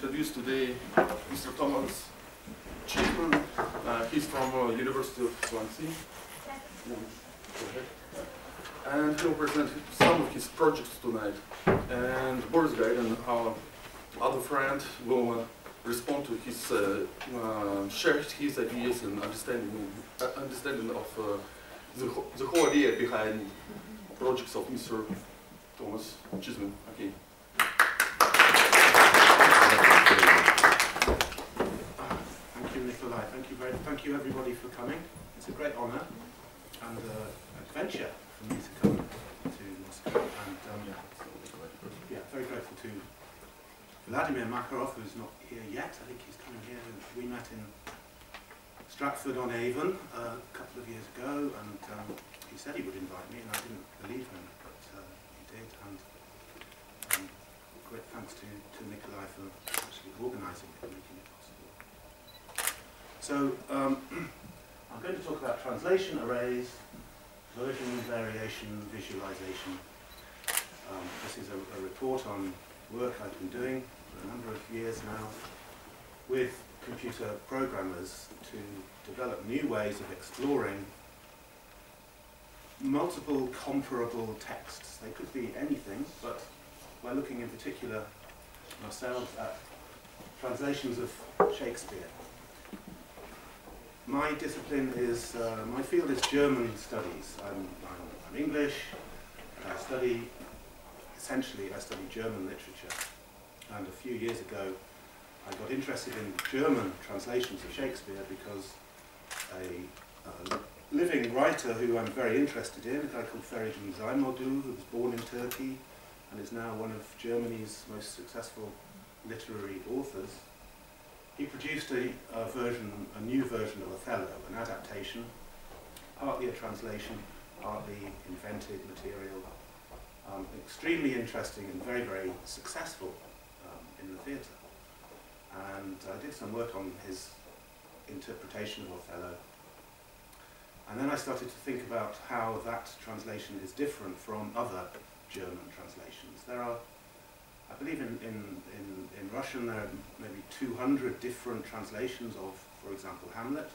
introduce today Mr. Tomas Cheesman. He's from University of Suonsi. And he'll present some of his projects tonight. And Boris Guide and our other friend will respond to his, share his ideas and understanding of the whole idea behind projects of Mr. Tomas Cheesman. Okay. Thank you, Nikolai. Thank you everybody for coming. It's a great honour and adventure for me to come to Moscow. And yeah, very grateful to Vladimir Makarov, who's not here yet. I think he's coming here. We met in Stratford-on-Avon a couple of years ago, and he said he would invite me, and I didn't believe him, but he did. And great thanks to Nikolai for actually organising it and making it possible. So I'm going to talk about translation, arrays, version, variation, visualization. This is a report on work I've been doing for a number of years now with computer programmers to develop new ways of exploring multiple comparable texts. They could be anything, but we're looking in particular ourselves at translations of Shakespeare. My discipline is, my field is German studies. I'm English, and I study German literature. And a few years ago, I got interested in German translations of Shakespeare because a living writer who I'm very interested in, a guy called Feridun Zaimodu, who was born in Turkey and is now one of Germany's most successful literary authors, he produced a new version of Othello, an adaptation, partly a translation, partly invented material, extremely interesting and very, very successful in the theatre. And I did some work on his interpretation of Othello. And then I started to think about how that translation is different from other German translations. There are, I believe in Russian, there are maybe 200 different translations of, for example, Hamlet.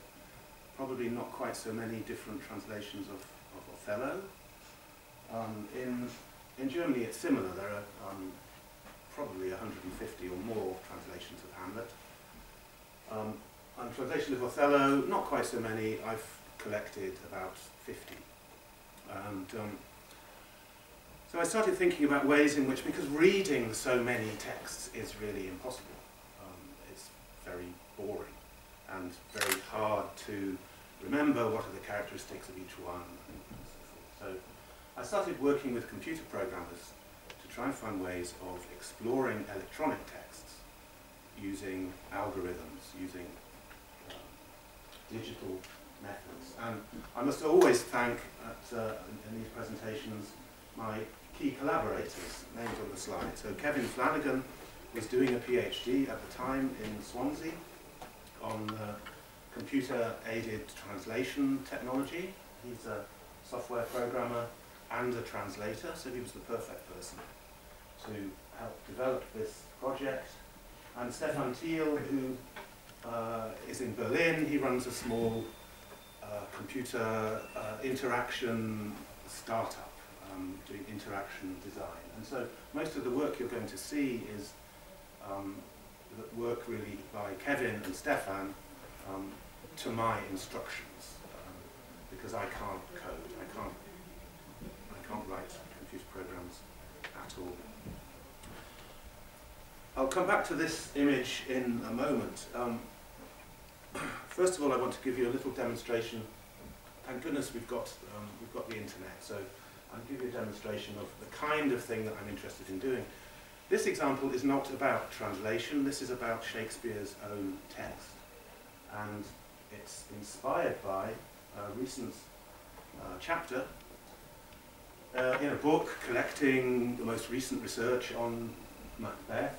Probably not quite so many different translations of Othello. In Germany it's similar. There are probably 150 or more translations of Hamlet. On translation of Othello, not quite so many. I've collected about 50. And so I started thinking about ways in which, because reading so many texts is really impossible. It's very boring and very hard to remember what are the characteristics of each one and so forth. So I started working with computer programmers to try and find ways of exploring electronic texts using algorithms, using digital methods. And I must always thank, in these presentations, my key collaborators, named on the slide. So Kevin Flanagan was doing a PhD at the time in Suonsi on computer-aided translation technology. He's a software programmer and a translator, so he was the perfect person to help develop this project. And Stefan Thiel, who is in Berlin, he runs a small computer interaction startup doing interaction design. And so most of the work you're going to see is work really by Kevin and Stefan to my instructions, because I can't code, I can't write computer programs at all. I'll come back to this image in a moment. First of all, I want to give you a little demonstration. Thank goodness we've got the internet, so I'll give you a demonstration of the kind of thing that I'm interested in doing. This example is not about translation, this is about Shakespeare's own text. And it's inspired by a recent chapter in a book collecting the most recent research on Macbeth.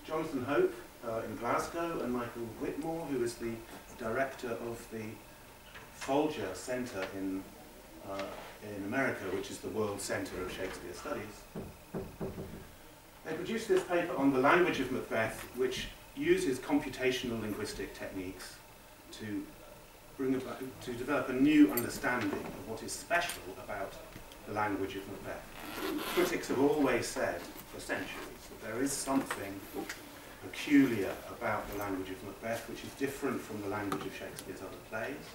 Jonathan Hope in Glasgow and Michael Whitmore, who is the director of the Folger Centre in America, which is the World Centre of Shakespeare Studies. They produced this paper on the language of Macbeth, which uses computational linguistic techniques to develop a new understanding of what is special about the language of Macbeth. Critics have always said, for centuries, that there is something peculiar about the language of Macbeth which is different from the language of Shakespeare's other plays.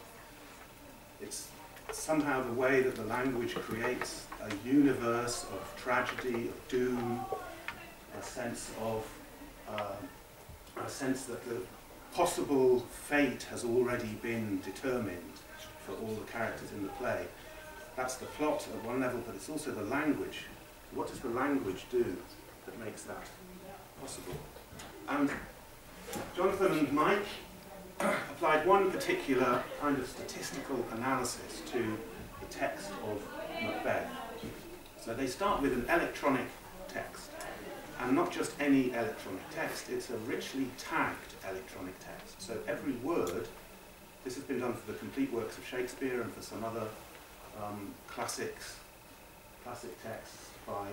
It's somehow the way that the language creates a universe of tragedy, of doom, a sense that the possible fate has already been determined for all the characters in the play. That's the plot at one level, but it's also the language. What does the language do that makes that possible? And Jonathan and Mike applied one particular kind of statistical analysis to the text of Macbeth. So they start with an electronic text, and not just any electronic text, it's a richly tagged electronic text. So every word, this has been done for the complete works of Shakespeare and for some other classic texts by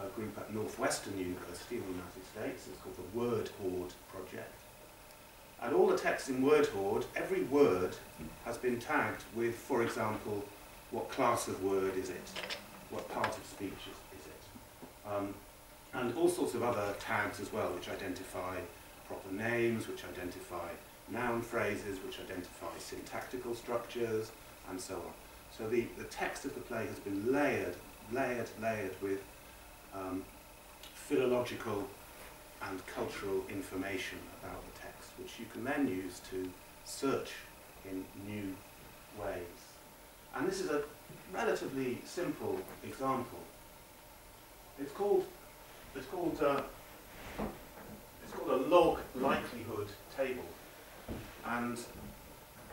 a group at Northwestern University in the United States. It's called the Word Hoard Project. And all the texts in Word Hoard, every word has been tagged with, for example, what class of word is it? What part of speech is it? And all sorts of other tags as well, which identify proper names, which identify noun phrases, which identify syntactical structures, and so on. So the text of the play has been layered with philological and cultural information about the text, which you can then use to search in new ways. And this is a relatively simple example. It's called a log likelihood table, and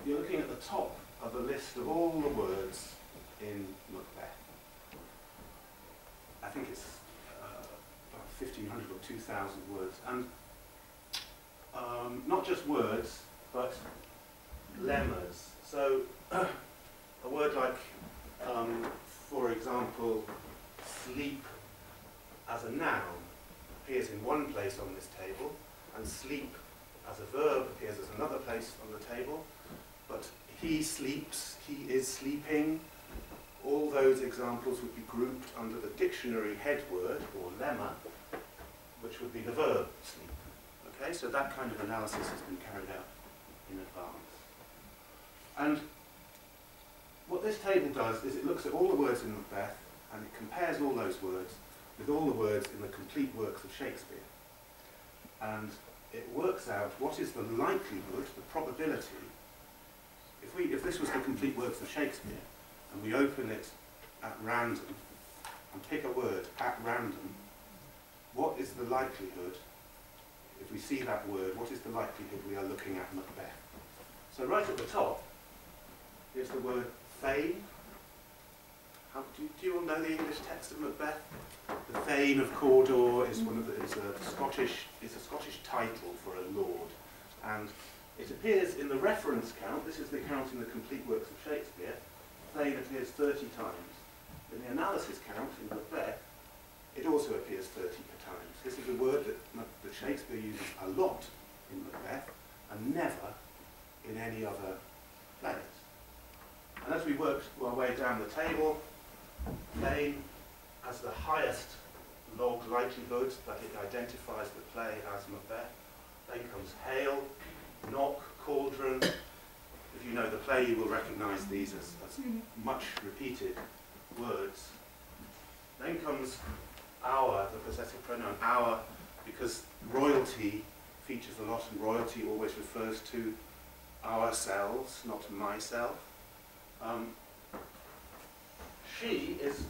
you're looking at the top of a list of all the words in Macbeth. I think it's about 1,500 or 2,000 words, and not just words, but lemmas. So a word like, for example, sleep as a noun appears in one place on this table, and sleep as a verb appears as another place on the table, but he sleeps, he is sleeping, all those examples would be grouped under the dictionary head word, or lemma, which would be the verb sleep. Okay, so that kind of analysis has been carried out in advance. And what this table does is it looks at all the words in Macbeth, and it compares all those words with all the words in the complete works of Shakespeare. And it works out what is the likelihood, the probability. If this was the complete works of Shakespeare, and we open it at random, and pick a word at random, what is the likelihood, if we see that word, what is the likelihood we are looking at Macbeth? So right at the top is the word Thane. Do you all know the English text of Macbeth? The Thane of Cawdor is a Scottish title for a lord, and it appears in the reference count. This is the count in the complete works of Shakespeare. Thane appears 30 times. In the analysis count in Macbeth, it also appears 30 times. This is a word that Shakespeare uses a lot in Macbeth and never in any other plays. And as we work our way down the table, Thane has the highest log likelihood that it identifies the play as Macbeth. Then comes hail, knock, cauldron. If you know the play, you will recognise these as much repeated words. Then comes our, the possessive pronoun our, because royalty features a lot, and royalty always refers to ourselves, not myself. She is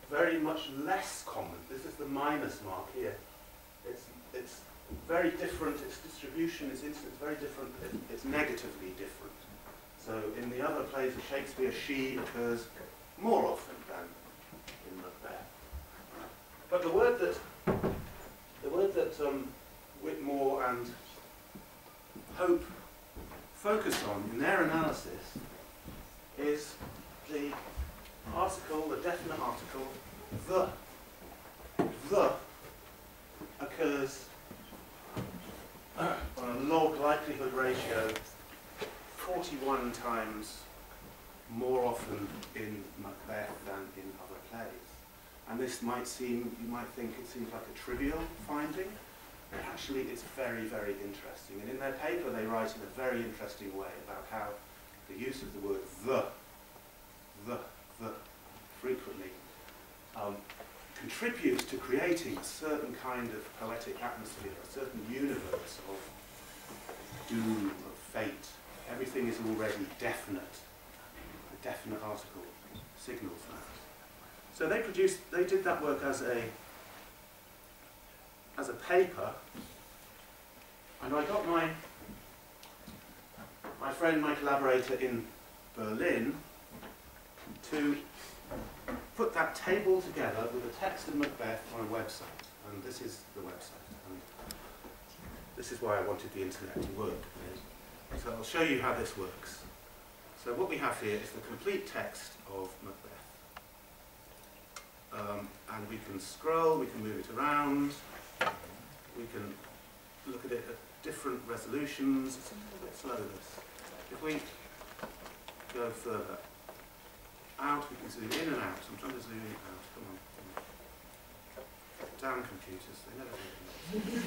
very much less common. This is the minus mark here. It's very different. Its distribution is very different. It's negatively different. So in the other plays of Shakespeare, she occurs more often than in Macbeth. But the word that Whitmore and Hope focus on in their analysis is the article, the definite article, the. The occurs on a log likelihood ratio 41 times more often in Macbeth than in other plays. And this might seem, you might think it seems like a trivial finding, but actually it's very, very interesting. And in their paper they write in a very interesting way about how the use of the word the frequently contributes to creating a certain kind of poetic atmosphere, a certain universe of doom, of fate. Everything is already definite. A definite article signals that. So they did that work as a paper, and I got my friend, my collaborator in Berlin, to put that table together with a text of Macbeth on a website. And this is the website. And this is why I wanted the internet to work. So I'll show you how this works. So what we have here is the complete text of Macbeth. And we can scroll, we can move it around, we can look at it at different resolutions. It's a little bit slow, this. If we go further out, we can zoom in and out. I'm trying to zoom in out. Come on. Damn computers, they never do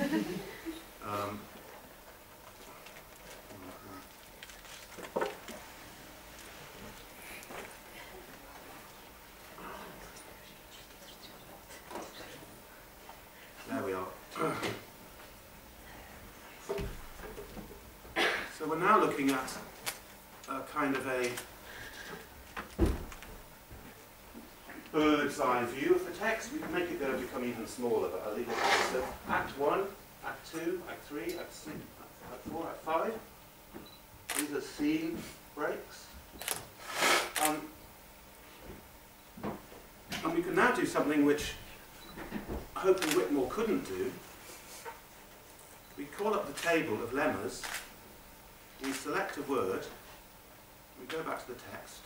anything. There we are. So we're now looking at a kind of a bird's eye view of the text. We can make it become even smaller, but I'll leave it there. So Act 1, Act 2, Act 3, Act 6, Act 4, Act 5. These are scene breaks. And we can now do something which Hope and Whitmore couldn't do. We call up the table of lemmas, we select a word, we go back to the text,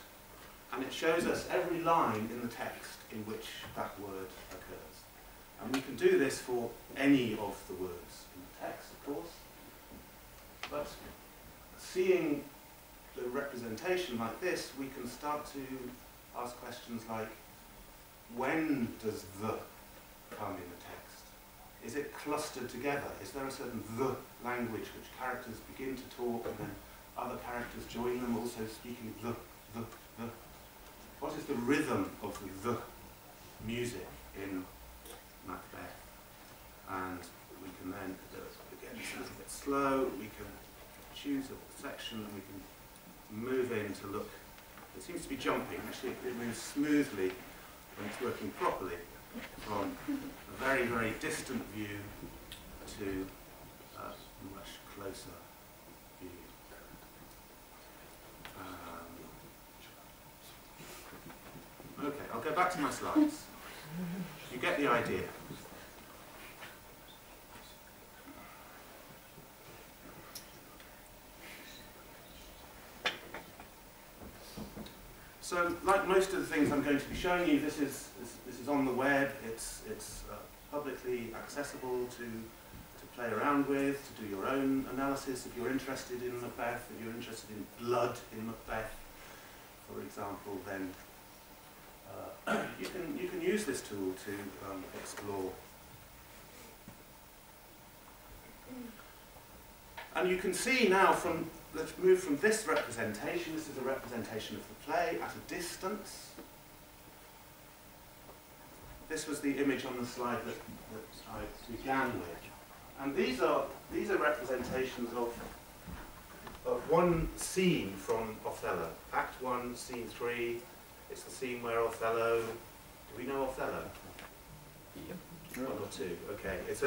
and it shows us every line in the text in which that word occurs. And we can do this for any of the words in the text, of course. But seeing the representation like this, we can start to ask questions like, when does the come in the text? Is it clustered together? Is there a certain the language which characters begin to talk and then other characters join them also speaking the? What is the rhythm of the music in Macbeth? And we can then, again, it's a little bit slow, we can choose a section and we can move in to look. It seems to be jumping, actually it moves smoothly when it's working properly from a very, very distant view to a much closer view. Okay, I'll go back to my slides. You get the idea. So, like most of the things I'm going to be showing you, this is on the web. It's publicly accessible to play around with, to do your own analysis if you're interested in Macbeth. If you're interested in blood in Macbeth, for example, then you can use this tool to explore. And you can see now from, let's move from this representation. This is a representation of the play at a distance. This was the image on the slide that I began with. And these are representations of one scene from Othello. Act 1, Scene 3. It's the scene where Othello. Do we know Othello? Yep. 1 or 2. Okay. It's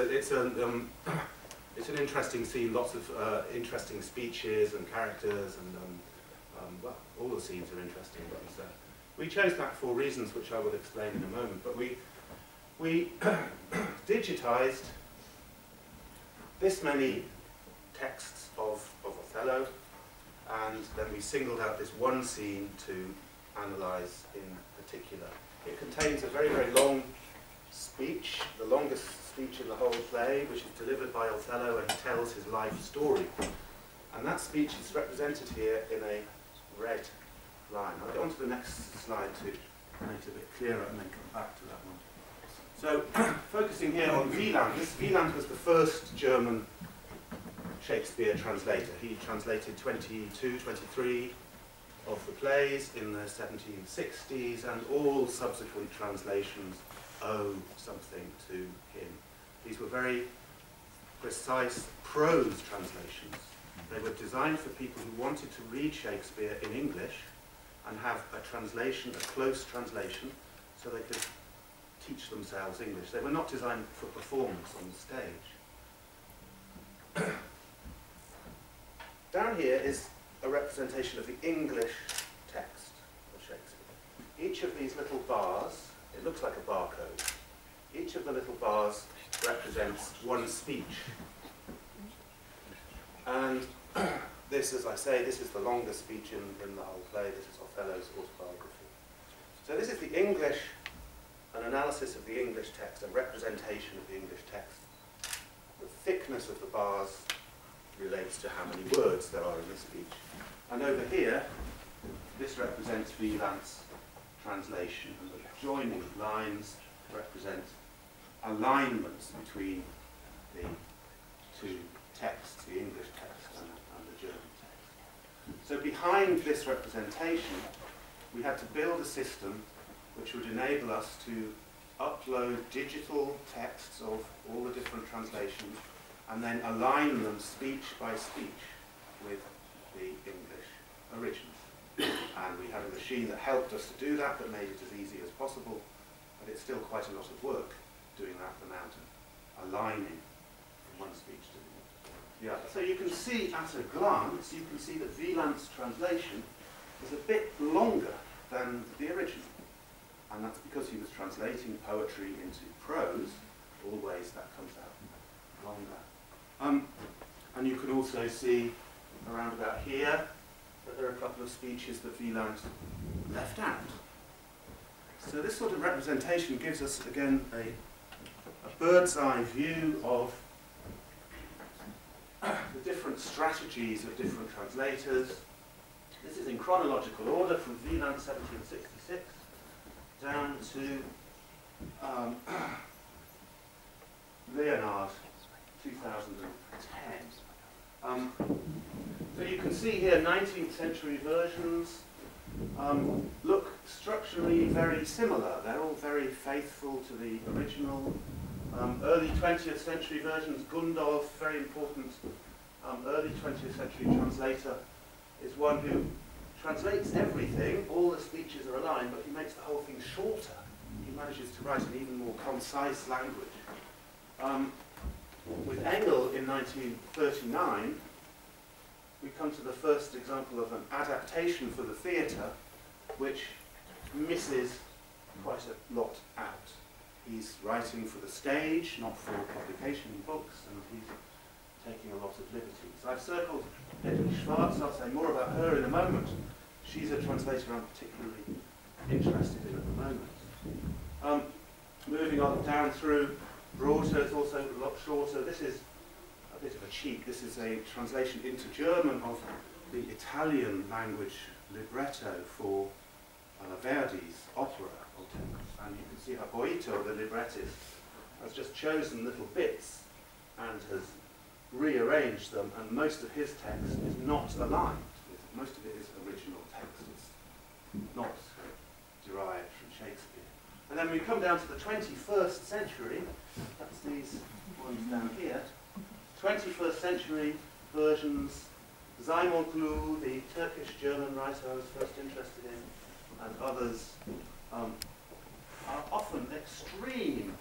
an interesting scene. Lots of interesting speeches and characters, and well, all the scenes are interesting. But we chose that for reasons which I will explain in a moment. But we digitized this many texts of Othello, and then we singled out this one scene to analyze in particular. It contains a very, very long speech, the longest speech in the whole play, which is delivered by Othello, and he tells his life story. And that speech is represented here in a red line. I'll get on to the next slide to make it a bit clearer and then come back to that one. So, focusing here on Wieland. Wieland was the first German Shakespeare translator. He translated 22, 23 of the plays in the 1760s, and all subsequent translations owe something to him. These were very precise prose translations. They were designed for people who wanted to read Shakespeare in English and have a translation, a close translation, so they could teach themselves English. They were not designed for performance on the stage. Down here is a representation of the English text of Shakespeare. Each of these little bars, it looks like a barcode. Each of the little bars represents one speech. And this, as I say, this is the longest speech in the whole play. This is Othello's autobiography. So this is the English, an analysis of the English text, a representation of the English text. The thickness of the bars relates to how many words there are in the speech. And over here, this represents Wieland's translation, and the joining lines represent alignments between the two texts, the English text and the German text. So behind this representation, we had to build a system which would enable us to upload digital texts of all the different translations and then align them speech by speech with the English original. And we had a machine that helped us to do that, but made it as easy as possible. But it's still quite a lot of work doing that amount of aligning from one speech to the other. So you can see at a glance, you can see that Wieland's translation is a bit longer than the original. And that's because he was translating poetry into prose. Always that comes out longer. And you can also see around about here that there are a couple of speeches that Wieland left out. So this sort of representation gives us, again, a bird's eye view of the different strategies of different translators. This is in chronological order from Wieland 1766 down to Leonard 2010. So you can see here 19th century versions look structurally very similar. They're all very faithful to the original. Early 20th century versions, Gundolf, very important early 20th century translator, is one who translates everything. All the speeches are aligned, but he makes the whole thing shorter. He manages to write an even more concise language. With Engel in 1939, we come to the first example of an adaptation for the theatre, which misses quite a lot out. He's writing for the stage, not for publication in books, and he's taking a lot of liberties. I've circled Hedwig Schwarz. I'll say more about her in a moment. She's a translator I'm particularly interested in at the moment. Moving on down through, Broder is also a lot shorter. This is a bit of a cheat. This is a translation into German of the Italian language libretto for Verdi's opera. And you can see how Boito, the librettist, has just chosen little bits and has rearranged them, and most of his text is not aligned. Most of it is original text. It's not derived from Shakespeare. And then we come down to the 21st century. That's these ones down here. 21st century versions. Zaimoglu, the Turkish-German writer I was first interested in, and others are often extreme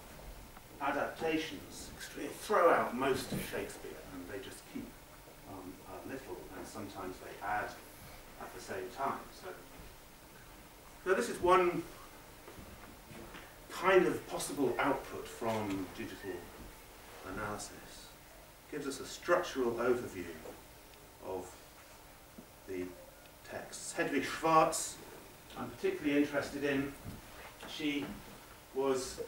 adaptations. Throw out most of Shakespeare, and they just keep a little, and sometimes they add at the same time. So this is one kind of possible output from digital analysis. It gives us a structural overview of the texts. Hedwig Schwarz, I'm particularly interested in. She was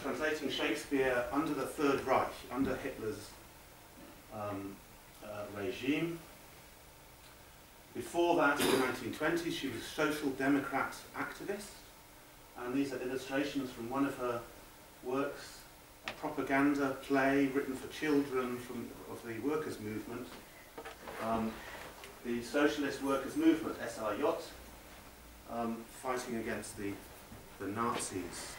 translating Shakespeare under the Third Reich, under Hitler's regime. Before that, in the 1920s, she was a social democrat activist, and these are illustrations from one of her works, a propaganda play written for children of the workers' movement, the socialist workers' movement, SRJ, fighting against the Nazis.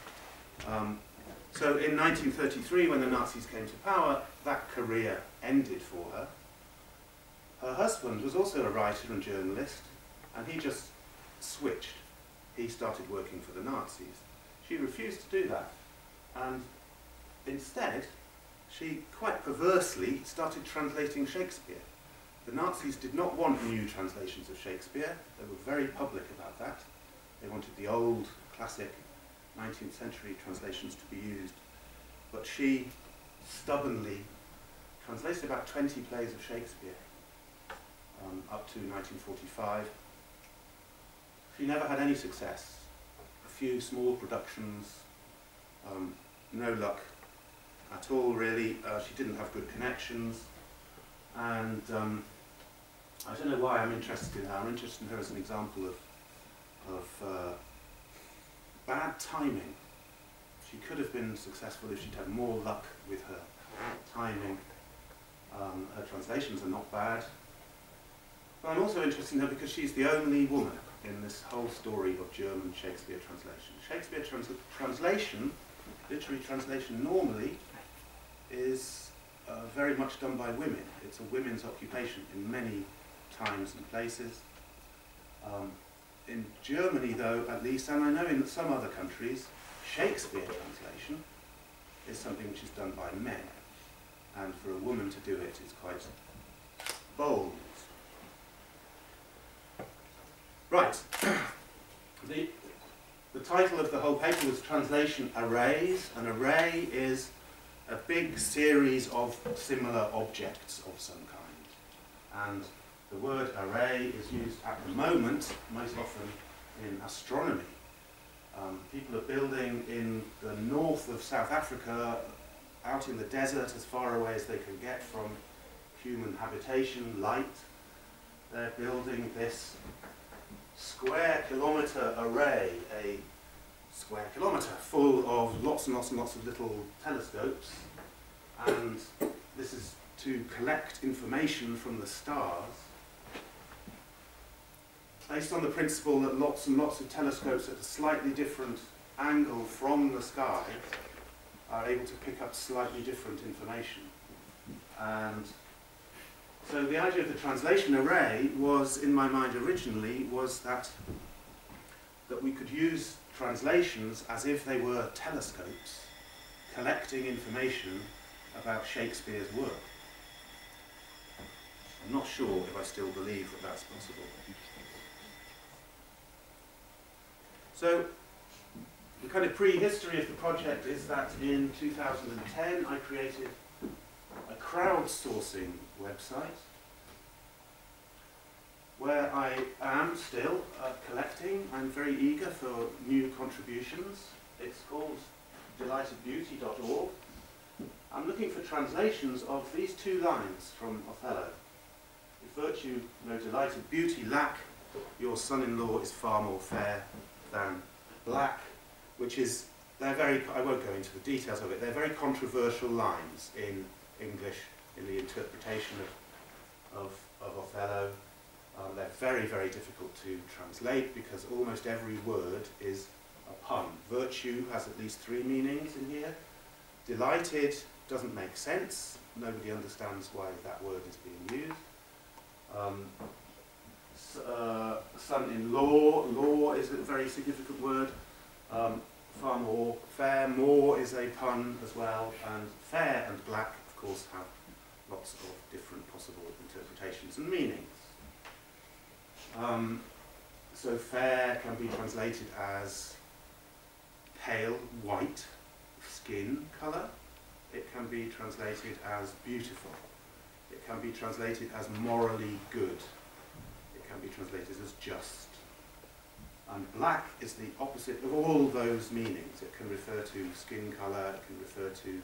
So in 1933, when the Nazis came to power, that career ended for her. Her husband was also a writer and journalist, and he just switched. He started working for the Nazis. She refused to do that, and instead, she quite perversely started translating Shakespeare. The Nazis did not want new translations of Shakespeare. They were very public about that. They wanted the old, classic 19th century translations to be used. But she stubbornly translated about 20 plays of Shakespeare up to 1945. She never had any success. A few small productions, no luck at all, really. She didn't have good connections, and I don't know why I'm interested in her. I'm interested in her as an example of bad timing. She could have been successful if she'd had more luck with her timing. Her translations are not bad. But I'm also interested in her because she's the only woman in this whole story of German Shakespeare translation. Shakespeare translation, literary translation, normally is very much done by women. It's a women's occupation in many times and places. In Germany, though, at least, and I know in some other countries, Shakespeare translation is something which is done by men. And for a woman to do it is quite bold. Right. The title of the whole paper was Translation Arrays. An array is a big series of similar objects of some kind. And the word array is used at the moment, most often in astronomy. People are building in the north of South Africa, out in the desert, as far away as they can get from human habitation, light. They're building this square kilometre array, a square kilometre full of lots and lots and lots of little telescopes, and this is to collect information from the stars based on the principle that lots and lots of telescopes at a slightly different angle from the sky are able to pick up slightly different information. And so the idea of the translation array was, in my mind originally, was that we could use translations as if they were telescopes collecting information about Shakespeare's work. I'm not sure if I still believe that that's possible. So the kind of prehistory of the project is that in 2010 I created a crowdsourcing website where I am still collecting. I'm very eager for new contributions. It's called delightedbeauty.org. I'm looking for translations of these two lines from Othello. If virtue no delighted beauty lack, your son-in-law is far more fair than black, which is, they're very, I won't go into the details of it, they're very controversial lines in English, in the interpretation of Othello. They're very, very difficult to translate because almost every word is a pun. Virtue has at least 3 meanings in here. Delighted doesn't make sense. Nobody understands why that word is being used. Son-in-law, law is a very significant word. Far more, fair, more is a pun as well, and fair and black, of course, have lots of different possible interpretations and meanings. So fair can be translated as pale white skin colour. It can be translated as beautiful. It can be translated as morally good. It can be translated as just. And black is the opposite of all those meanings. It can refer to skin colour, it can refer to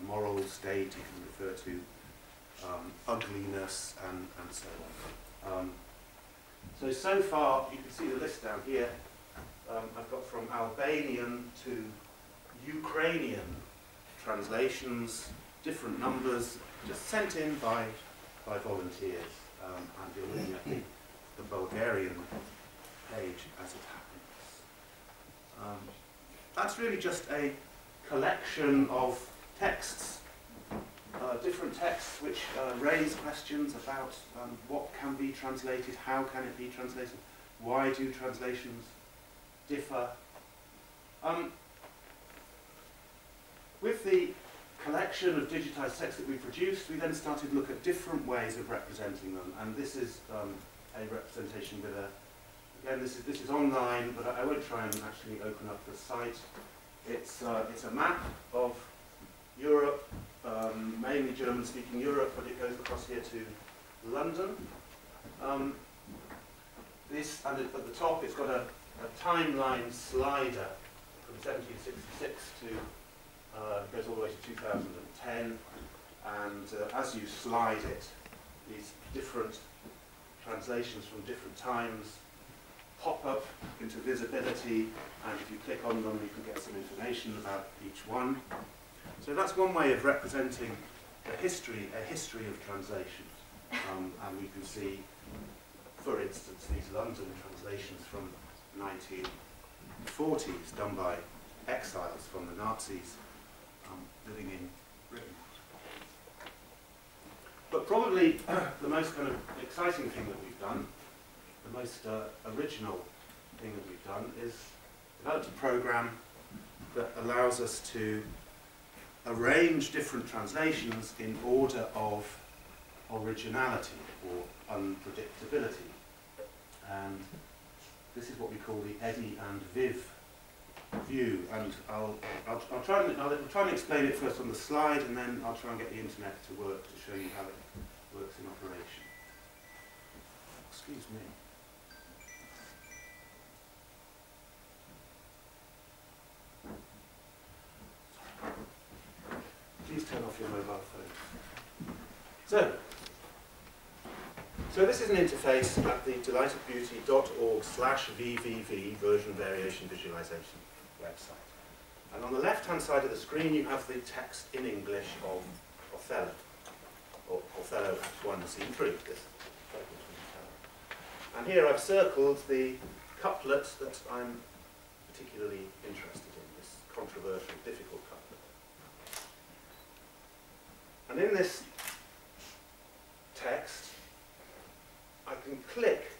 moral state, it can refer to ugliness, and so on. So far, you can see the list down here. I've got from Albanian to Ukrainian translations, different numbers, just sent in by volunteers. And you're looking at the Bulgarian page as it happens. That's really just a collection of texts, different texts which raise questions about what can be translated, how can it be translated, why do translations differ. With the collection of digitized texts that we produced, we then started to look at different ways of representing them, and this is a representation with a, again, this is online, but I won't try and actually open up the site. It's a map of Europe, mainly German-speaking Europe, but it goes across here to London. This, and at the top, it's got a timeline slider from 1766 to goes all the way to 2010, and as you slide it, these different translations from different times pop up into visibility, and if you click on them, you can get some information about each one. So that's one way of representing a history of translations. And we can see, for instance, these London translations from 1940s done by exiles from the Nazis living in Britain. But probably the most kind of exciting thing that we've done, the most original thing that we've done, is developed a program that allows us to arrange different translations in order of originality or unpredictability. And this is what we call the Eddie and Viv view, and I'll try and explain it first on the slide, and then I'll try and get the internet to work to show you how it works in operation. Excuse me. Please turn off your mobile phone. So this is an interface at the delightedbeauty.org/VVV version variation visualization website. And on the left-hand side of the screen, you have the text in English of Othello, or Othello Act 1, Scene 3. And here I've circled the couplet that I'm particularly interested in, this controversial, difficult couplet. And in this text, I can click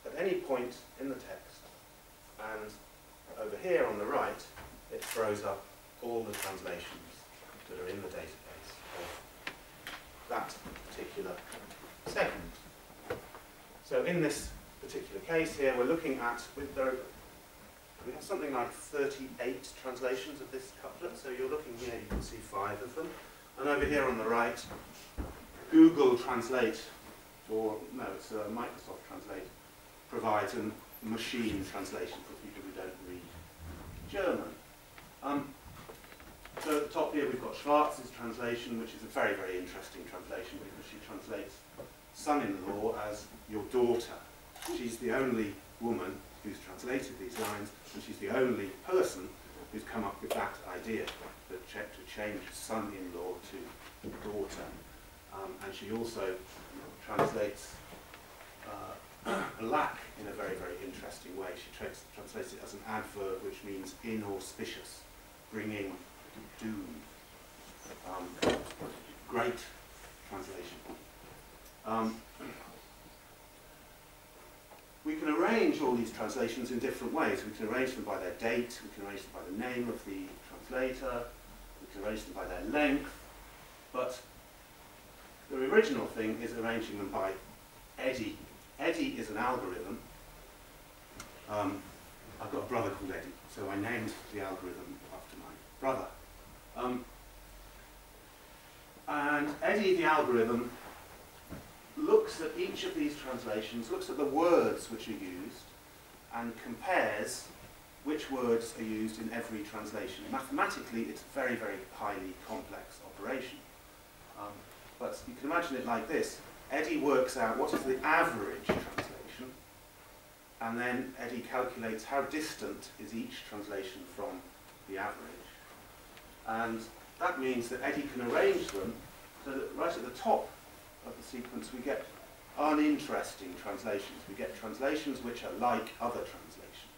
at any point in the text, and over here on the right, it throws up all the translations that are in the database of that particular segment. So in this particular case here, we're looking at, we have something like 38 translations of this couplet. So you're looking here, you can see 5 of them. And over here on the right, Google Translate, or no, it's Microsoft Translate, provides a machine translation for people who don't read German. So at the top here we've got Schwarz's translation, which is a very, very interesting translation because she translates son-in-law as your daughter. She's the only woman who's translated these lines, and she's the only person who's come up with that idea, to change son-in-law to daughter. And she also translates black in a very, very interesting way. She translates it as an adverb, which means inauspicious, bringing doom. Great translation. We can arrange all these translations in different ways. We can arrange them by their date, we can arrange them by the name of the translator, we can arrange them by their length, but the original thing is arranging them by Eddie. Eddie is an algorithm. I've got a brother called Eddie, so I named the algorithm after my brother. And Eddie, the algorithm, looks at each of these translations, looks at the words which are used, and compares which words are used in every translation. Mathematically, it's a very, very highly complex operation. But you can imagine it like this. Eddie works out what is the average translation, and then Eddie calculates how distant is each translation from the average. And that means that Eddie can arrange them so that right at the top of the sequence we get uninteresting translations. We get translations which are like other translations.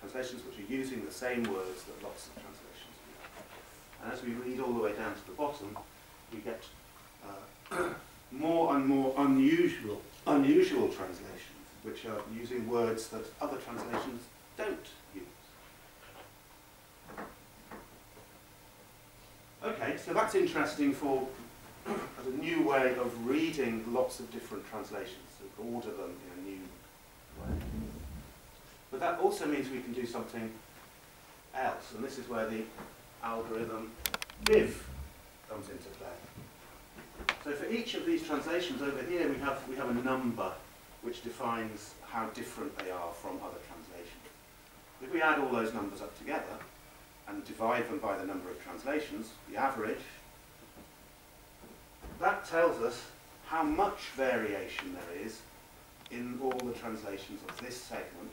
Translations which are using the same words that lots of translations do. And as we read all the way down to the bottom, we get more and more unusual translations, which are using words that other translations don't use. Okay, so that's interesting for as a new way of reading lots of different translations, to order them in a new way. But that also means we can do something else, and this is where the algorithm viv comes into play. So for each of these translations over here, we have a number which defines how different they are from other translations. If we add all those numbers up together and divide them by the number of translations, the average, that tells us how much variation there is in all the translations of this segment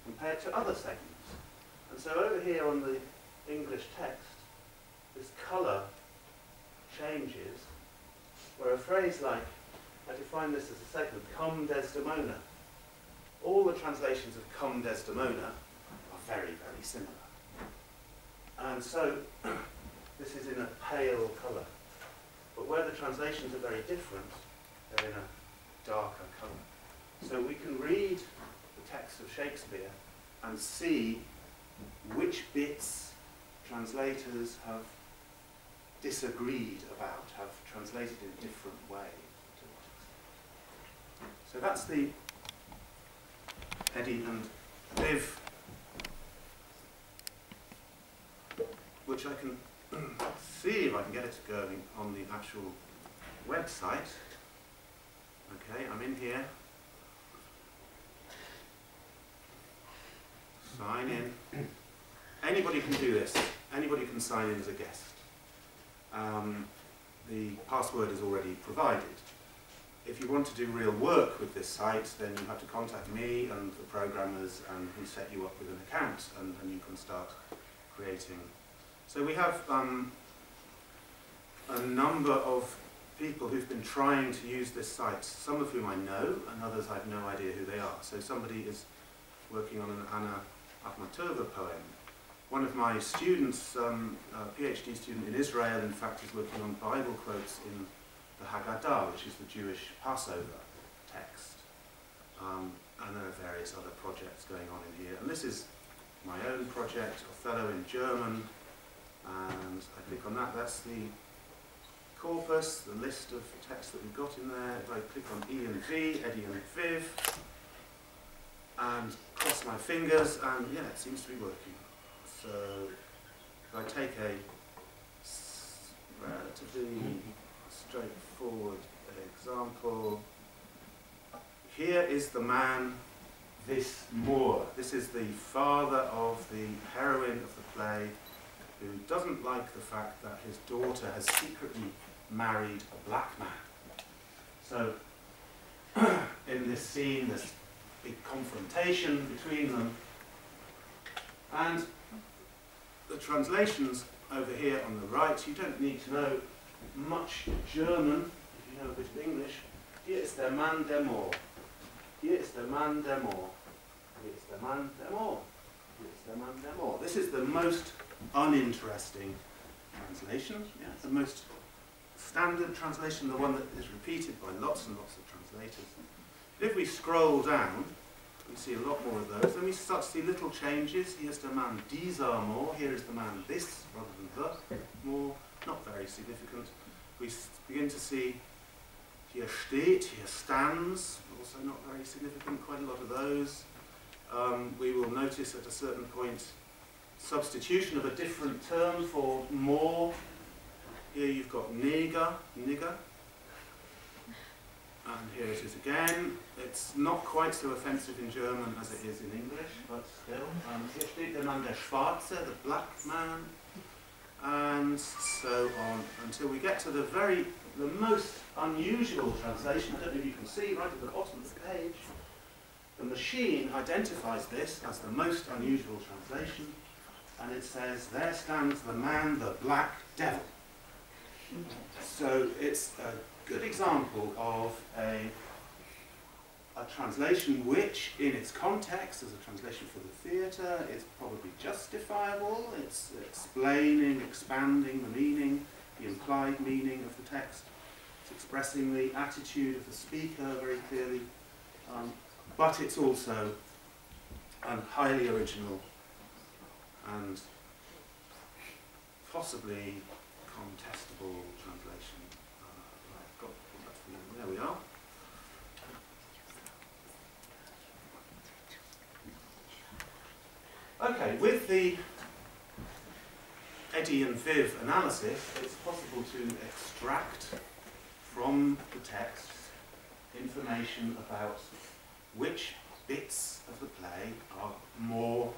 compared to other segments. And so over here on the English text, this colour changes, where a phrase like, I define this as a segment, cum Desdemona. All the translations of cum Desdemona are very, very similar. And so this is in a pale colour. But where the translations are very different, they're in a darker colour. So we can read the text of Shakespeare and see which bits translators have disagreed about, have translated in a different way. So that's the Eddie and Viv, which I can see if I can get it going on the actual website. Okay, I'm in here. Sign in. Anybody can do this. Anybody can sign in as a guest. The password is already provided. If you want to do real work with this site, then you have to contact me and the programmers, and we set you up with an account, and you can start creating. So we have a number of people who've been trying to use this site, some of whom I know, and others I have no idea who they are. So somebody is working on an Anna Akhmatova poem. One of my students, a PhD student in Israel, in fact, is working on Bible quotes in the Haggadah, which is the Jewish Passover text. And there are various other projects going on in here. And this is my own project, Othello in German. And I click on that. That's the corpus, the list of text that we've got in there. If I click on E and V, Eddie and Viv, and cross my fingers, and yeah, it seems to be working. So if I take a relatively straightforward example, here is the man, this Moor. This is the father of the heroine of the play, who doesn't like the fact that his daughter has secretly married a black man. So in this scene, this big confrontation between them, and the translations over here on the right, you don't need to know much German if you know a bit of English. Hier ist der Mann der Moor. Hier ist der Mann der Moor. Hier ist der Mann der Moor. Hier ist der Mann der Moor. This is the most uninteresting translation. Yeah, it's the most standard translation, the one that is repeated by lots and lots of translators. If we scroll down, we see a lot more of those. Then we start to see little changes. Here's the man dieser Moor. Here is the man this, rather than the Moor. Not very significant. We begin to see here steht, here stands. Also not very significant. Quite a lot of those. We will notice at a certain point substitution of a different term for more. Here you've got nigger. And here it is again. It's not quite so offensive in German as it is in English, but still. Hier steht der Mann der Schwarze, the black man, and so on, until we get to the most unusual translation. I don't know if you can see right at the bottom of the page. The machine identifies this as the most unusual translation, and it says, there stands the man, the black devil. So it's a good example of a translation which, in its context, as a translation for the theatre, is probably justifiable. It's explaining, expanding the meaning, the implied meaning of the text. It's expressing the attitude of the speaker very clearly. But it's also highly original and possibly contestable translation. I've got that for you. There we are. Okay, with the Eddy and Viv analysis, it's possible to extract from the text information about which bits of the play are more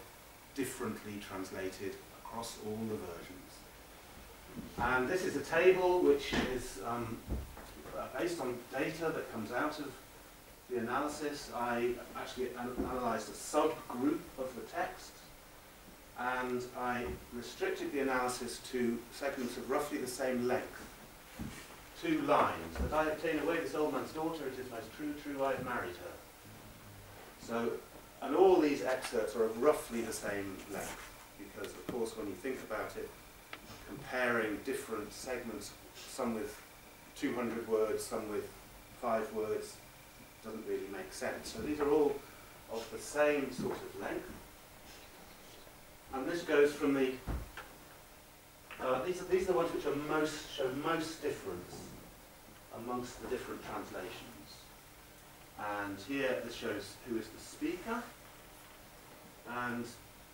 differently translated across all the versions. And this is a table which is based on data that comes out of the analysis. I actually analysed a subgroup of the text, and I restricted the analysis to segments of roughly the same length. 2 lines. That I have taken away this old man's daughter, it is most true, true, I have married her. So, and all these excerpts are of roughly the same length, because of course when you think about it, comparing different segments, some with 200 words, some with 5 words, doesn't really make sense. So these are all of the same sort of length. And this goes from the, these are the ones which are show most difference amongst the different translations. And here this shows who is the speaker, and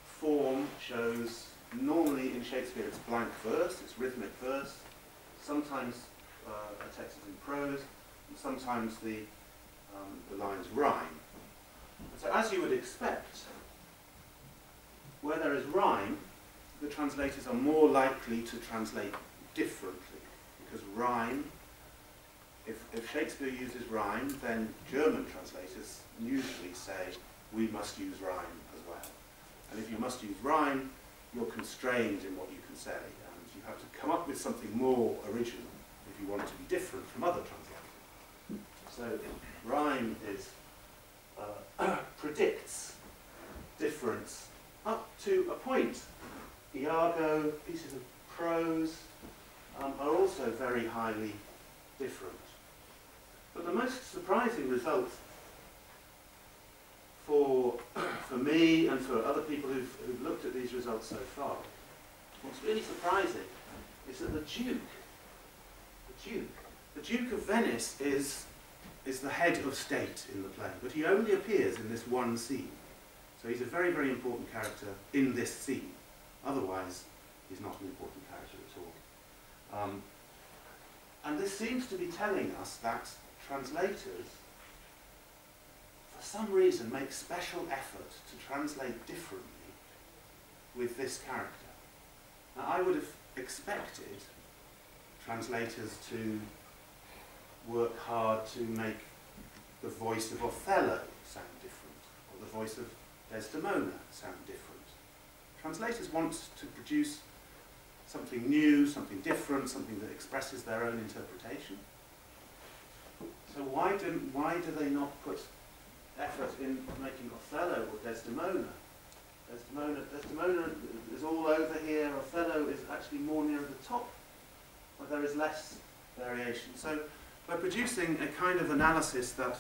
form shows, normally in Shakespeare it's blank verse, it's rhythmic verse, sometimes a text is in prose, and sometimes the lines rhyme. So as you would expect, where there is rhyme, the translators are more likely to translate differently, because rhyme, if Shakespeare uses rhyme, then German translators usually say, we must use rhyme as well. And if you must use rhyme, you're constrained in what you can say, and you have to come up with something more original if you want to be different from other translators. So rhyme is predicts difference up to a point. Iago, pieces of prose are also very highly different. But the most surprising result for me and for other people who've looked at these results so far, what's really surprising is that the Duke of Venice is the head of state in the play, but he only appears in this one scene. So he's a very, very important character in this scene. Otherwise, he's not an important character at all. And this seems to be telling us that translators, for some reason, make special effort to translate differently with this character. Now, I would have expected translators to work hard to make the voice of Othello sound different, or the voice of Desdemona sound different. Translators want to produce something new, something different, something that expresses their own interpretation. So why do they not put effort in making Othello or Desdemona? Desdemona is all over here. Othello is actually more near the top, where there is less variation. So by producing a kind of analysis that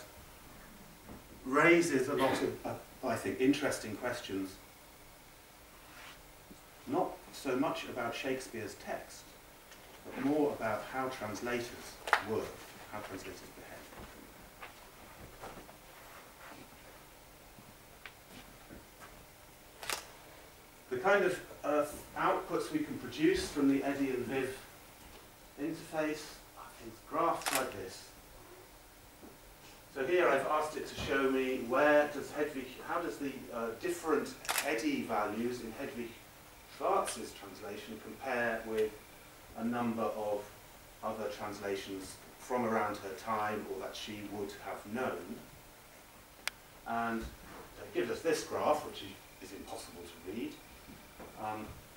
raises a lot of, I think, interesting questions, not so much about Shakespeare's text, but more about how translators work, how translators behave. The kind of outputs we can produce from the Eddy and Viv interface are things graphed like this. So here I've asked it to show me how does the different Eddy values in Hedwig Schwarz's translation compare with a number of other translations from around her time or that she would have known. And it gives us this graph, which is impossible to read.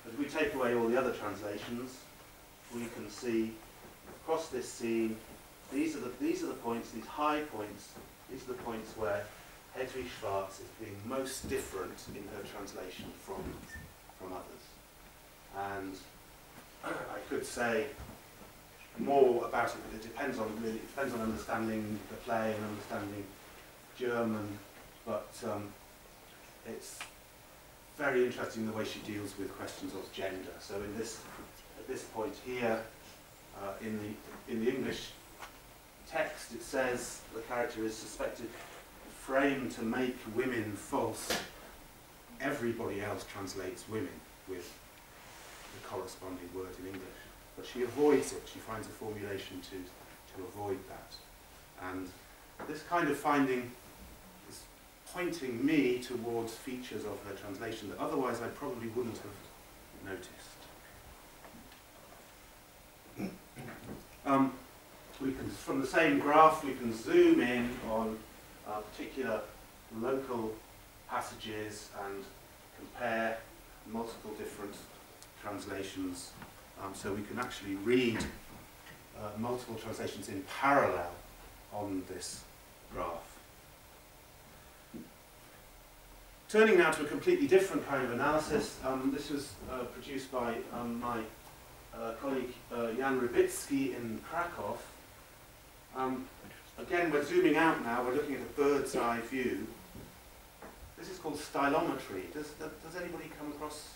If we take away all the other translations, we can see across this scene, these are the points, these high points, these are the points where Hedwig Schwarz is being most different in her translation from others. And I could say more about it, but it depends on understanding the play and understanding German. But it's very interesting the way she deals with questions of gender. So at this point here, in the English text, it says the character is suspected framed to make women false. Everybody else translates women with the corresponding word in English, but she avoids it. She finds a formulation to avoid that. And this kind of finding is pointing me towards features of her translation that otherwise I probably wouldn't have noticed. From the same graph, we can zoom in on particular local passages and compare multiple different translations. So we can actually read multiple translations in parallel on this graph. Turning now to a completely different kind of analysis, this was produced by my colleague Jan Rybicki in Krakow. Again, we're zooming out now, we're looking at a bird's eye view. This is called stylometry. Does anybody come across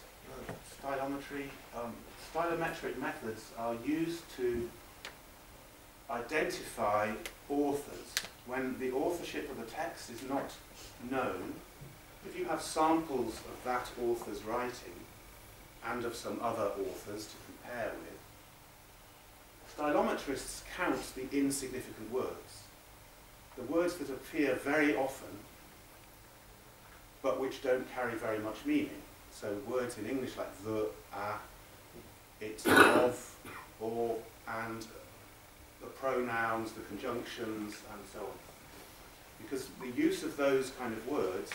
stylometry? Stylometric methods are used to identify authors. When the authorship of a text is not known, if you have samples of that author's writing and of some other authors to compare with, stylometrists count the insignificant words. The words that appear very often, but which don't carry very much meaning. So words in English like the, it, of, or, and, the pronouns, the conjunctions, and so on. Because the use of those kind of words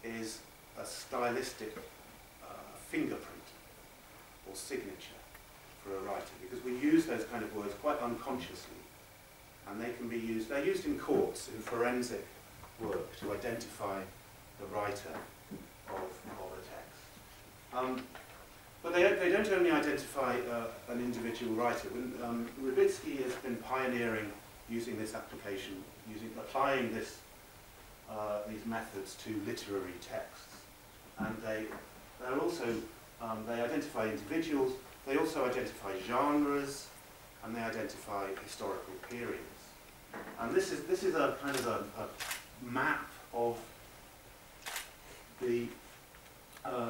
is a stylistic fingerprint or signature for a writer, because we use those kind of words quite unconsciously, and they can be used, they're used in courts, in forensic work, to identify the writer of a text. But they don't only identify an individual writer. Rybicki has been pioneering using this application, applying these methods to literary texts. And they're also, they identify individuals, they also identify genres, and they identify historical periods. And this is a kind of a map of the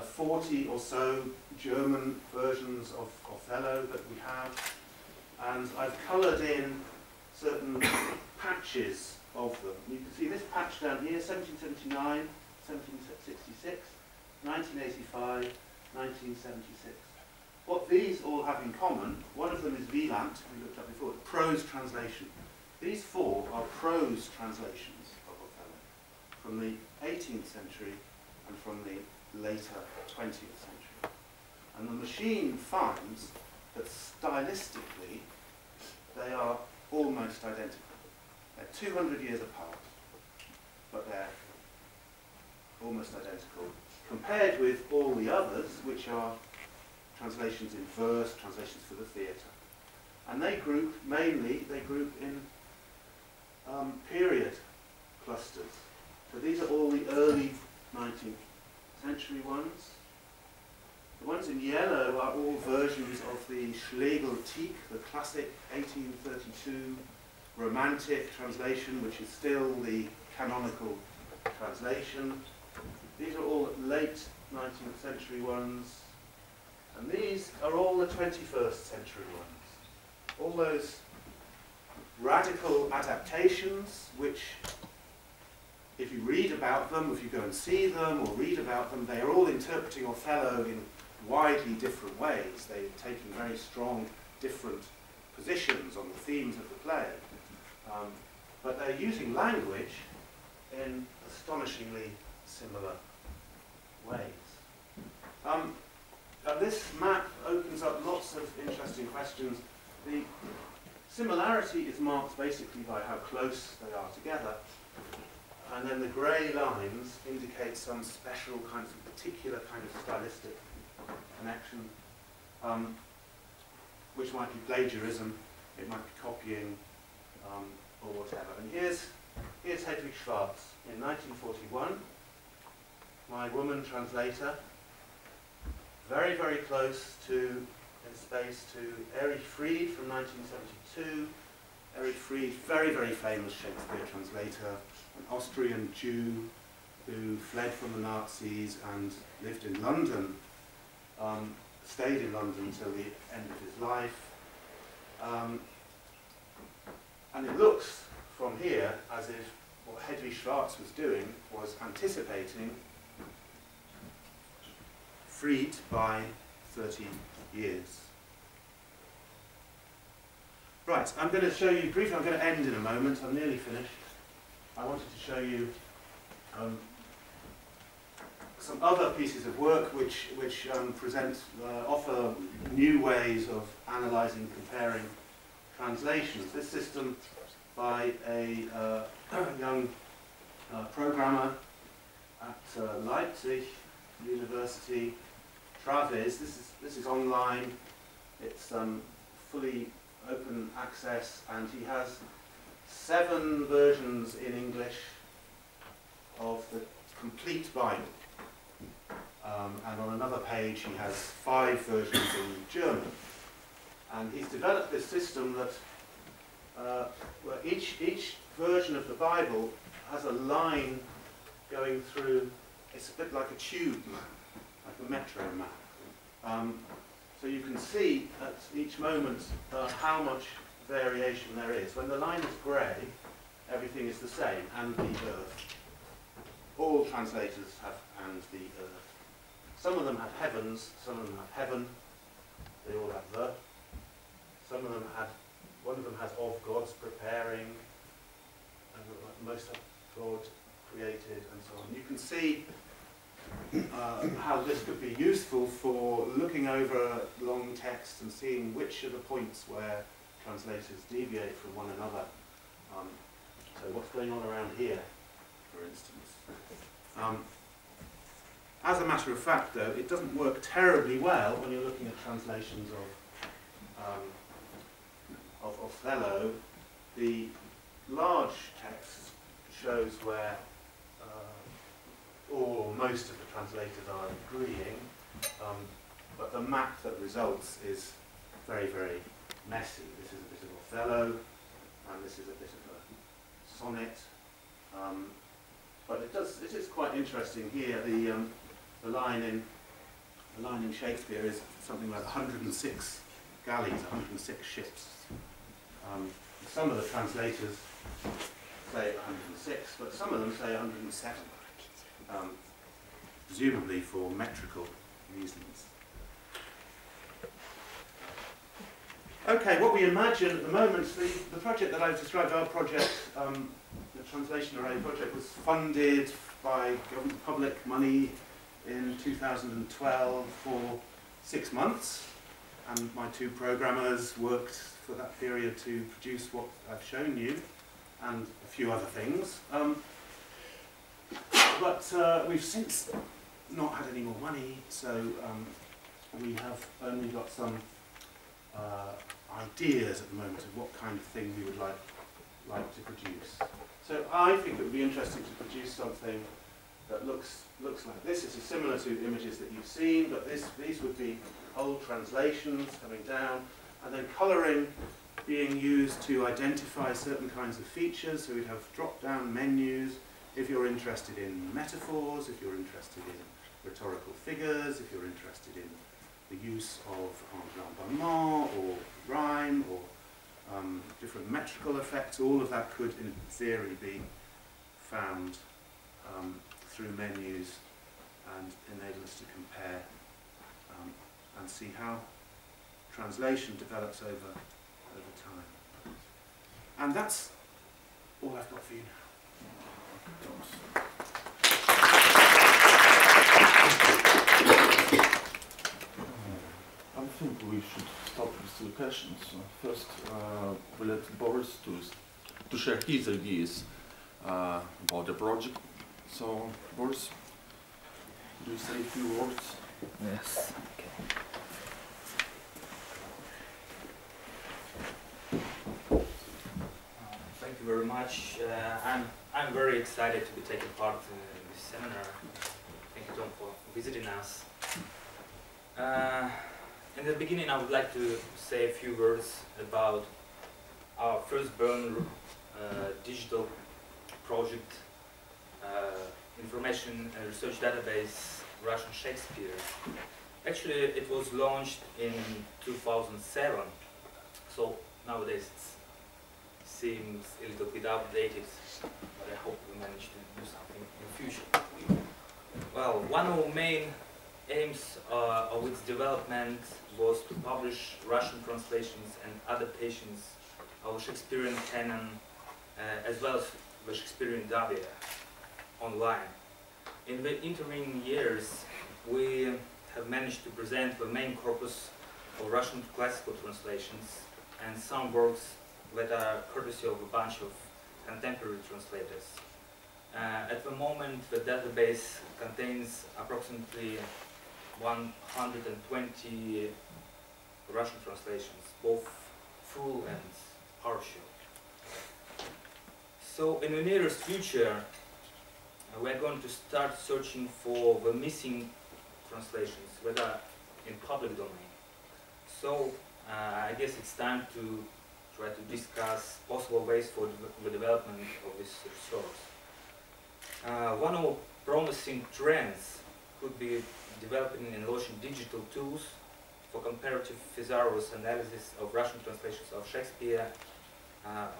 40 or so German versions of Othello that we have, and I've coloured in certain patches of them. You can see this patch down here, 1779, 1766, 1985, 1976. What these all have in common, one of them is Wieland, we looked at before, prose translation. These four are prose translations of Othello from the 18th century and from the later 20th century. And the machine finds that stylistically they are almost identical. They're 200 years apart, but they're almost identical compared with all the others, which are translations in verse, translations for the theatre. And they group in period clusters. So these are all the early 19th century ones. The ones in yellow are all versions of the Schlegeltique, the classic 1832 Romantic translation, which is still the canonical translation. These are all late 19th century ones, and these are all the 21st century ones. All those radical adaptations, which, if you read about them, if you go and see them or read about them, they are all interpreting Othello in widely different ways. They're taking very strong, different positions on the themes of the play. But they're using language in astonishingly similar ways. This map opens up lots of interesting questions. The similarity is marked basically by how close they are together, and then the grey lines indicate some special kinds of particular kind of stylistic connection, which might be plagiarism, it might be copying, or whatever. And here's Hedwig Schwarz in 1941, my woman translator, very, very close to, in space, to Erich Fried from 1972. Erich Fried, very, very famous Shakespeare translator, an Austrian Jew who fled from the Nazis and lived in London, stayed in London until the end of his life. And it looks from here as if what Hedwig Schwarz was doing was anticipating Fried by 30 years. Right, I'm going to show you briefly, I'm going to end in a moment, I'm nearly finished. I wanted to show you some other pieces of work which offer new ways of analysing, comparing translations. This system by a young programmer at Leipzig University, Travis. This is online. It's fully open access, and he has 7 versions in English of the complete Bible. And on another page he has 5 versions in German. And he's developed this system that where each version of the Bible has a line going through. It's a bit like a tube map, like a metro map. So you can see at each moment how much variation there is. When the line is grey, everything is the same, and the earth. All translators have and the earth. Some of them have heavens, some of them have heaven. They all have the. Some of them have, one of them has of God's preparing, and most have God created, and so on. You can see how this could be useful for looking over long text and seeing which are the points where translators deviate from one another. So what's going on around here, for instance. As a matter of fact, though, it doesn't work terribly well when you're looking at translations of Othello. The large text shows where all or most of the translators are agreeing, but the map that results is very, very messy. This is a bit of Othello, and this is a bit of a sonnet. But it is quite interesting here. The line in Shakespeare is something like 106 galleys, 106 ships. Some of the translators say 106, but some of them say 107, presumably for metrical reasons. Okay, what we imagine at the moment, the project that I've described, our project, the Translation Array project, was funded by government public money in 2012 for 6 months, and my 2 programmers worked for that period to produce what I've shown you, and a few other things. But we've since not had any more money, so we have only got some ideas at the moment of what kind of thing we would like to produce. So I think it would be interesting to produce something that looks like this. This is similar to images that you've seen, but these would be old translations coming down, and then colouring being used to identify certain kinds of features. So we'd have drop-down menus if you're interested in metaphors, if you're interested in rhetorical figures, if you're interested in the use of enjambment or rhyme or different metrical effects, all of that could in theory be found through menus and enable us to compare and see how translation develops over time. And that's all I've got for you now. I think we should start with the questions. First, we'll let Boris to share his ideas about the project. So, Boris, do you say a few words? Yes. Okay. Thank you very much. I'm very excited to be taking part in this seminar. Thank you, Tom, for visiting us. In the beginning, I would like to say a few words about our firstborn digital project, information and research database, Russian Shakespeare. Actually, it was launched in 2007, so nowadays it seems a little bit outdated, but I hope we manage to do something in the future. Well, one of the main aims of its development was to publish Russian translations and adaptations of Shakespearean canon, as well as the Shakespearean Tabia online. In the intervening years, we have managed to present the main corpus of Russian classical translations and some works that are courtesy of a bunch of contemporary translators. At the moment, the database contains approximately 120 Russian translations, both full and partial. So in the nearest future, we're going to start searching for the missing translations, whether in public domain. So I guess it's time to try to discuss possible ways for the development of this resource. One of the promising trends could be developing and launching digital tools for comparative thesaurus analysis of Russian translations of Shakespeare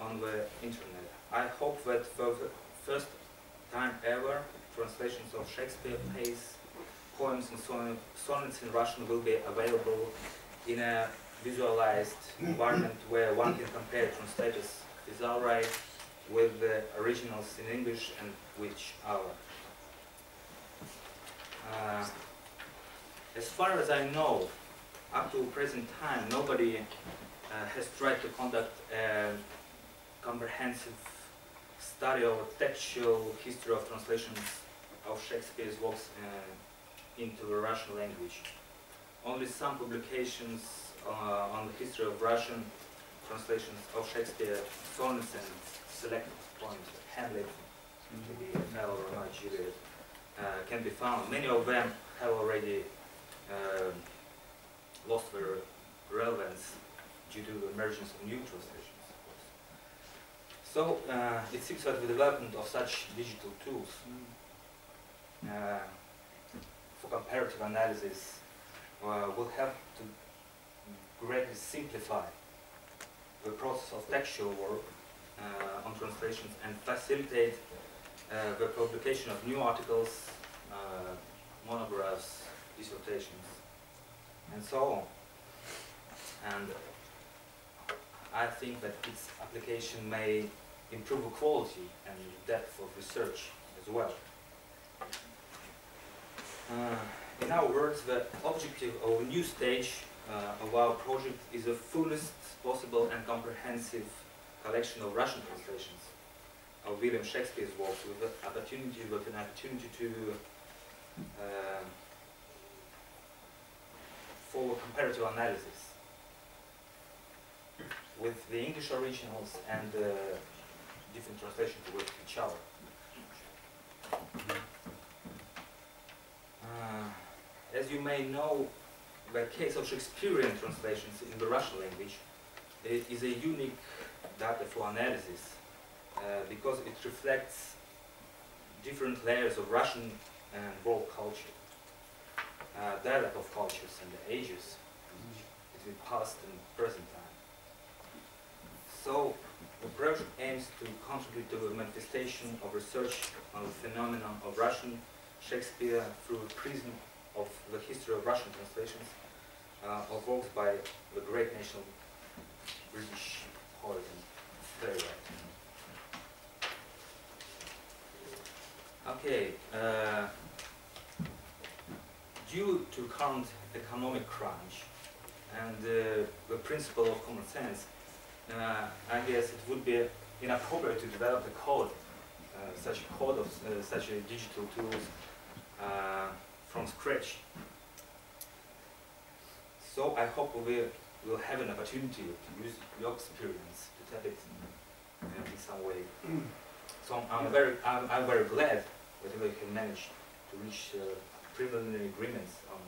on the internet. I hope that for the first time ever, translations of Shakespeare plays, poems and sonnets in Russian will be available in a visualized environment where one can compare translators' thesauri with the originals in English and which are. As far as I know, up to present time, nobody has tried to conduct a comprehensive study of textual history of translations of Shakespeare's works into the Russian language. Only some publications on the history of Russian translations of Shakespeare, sonnets and selected poems, Hamlet, Othello, Romeo and Juliet, can be found. Many of them have already lost their relevance due to the emergence of new translations, of course. So it seems that the development of such digital tools for comparative analysis will help to greatly simplify the process of textual work on translations and facilitate the publication of new articles, monographs, dissertations, and so on. And I think that its application may improve the quality and depth of research as well. In our words, the objective of a new stage of our project is the fullest possible and comprehensive collection of Russian translations of William Shakespeare's works with an opportunity to for comparative analysis with the English originals and different translations with each other. As you may know, the case of Shakespearean translations in the Russian language is a unique data for analysis because it reflects different layers of Russian and world culture, dialect of cultures and the ages between past and present time. So the project aims to contribute to the manifestation of research on the phenomenon of Russian Shakespeare through the prism of the history of Russian translations of works by the great national British poet and playwright. Okay, due to current economic crunch and the principle of common sense, I guess it would be inappropriate to develop a code, such a digital tools from scratch. So I hope we will have an opportunity to use your experience to tap it in some way. So I'm very glad that we can manage to reach preliminary agreements on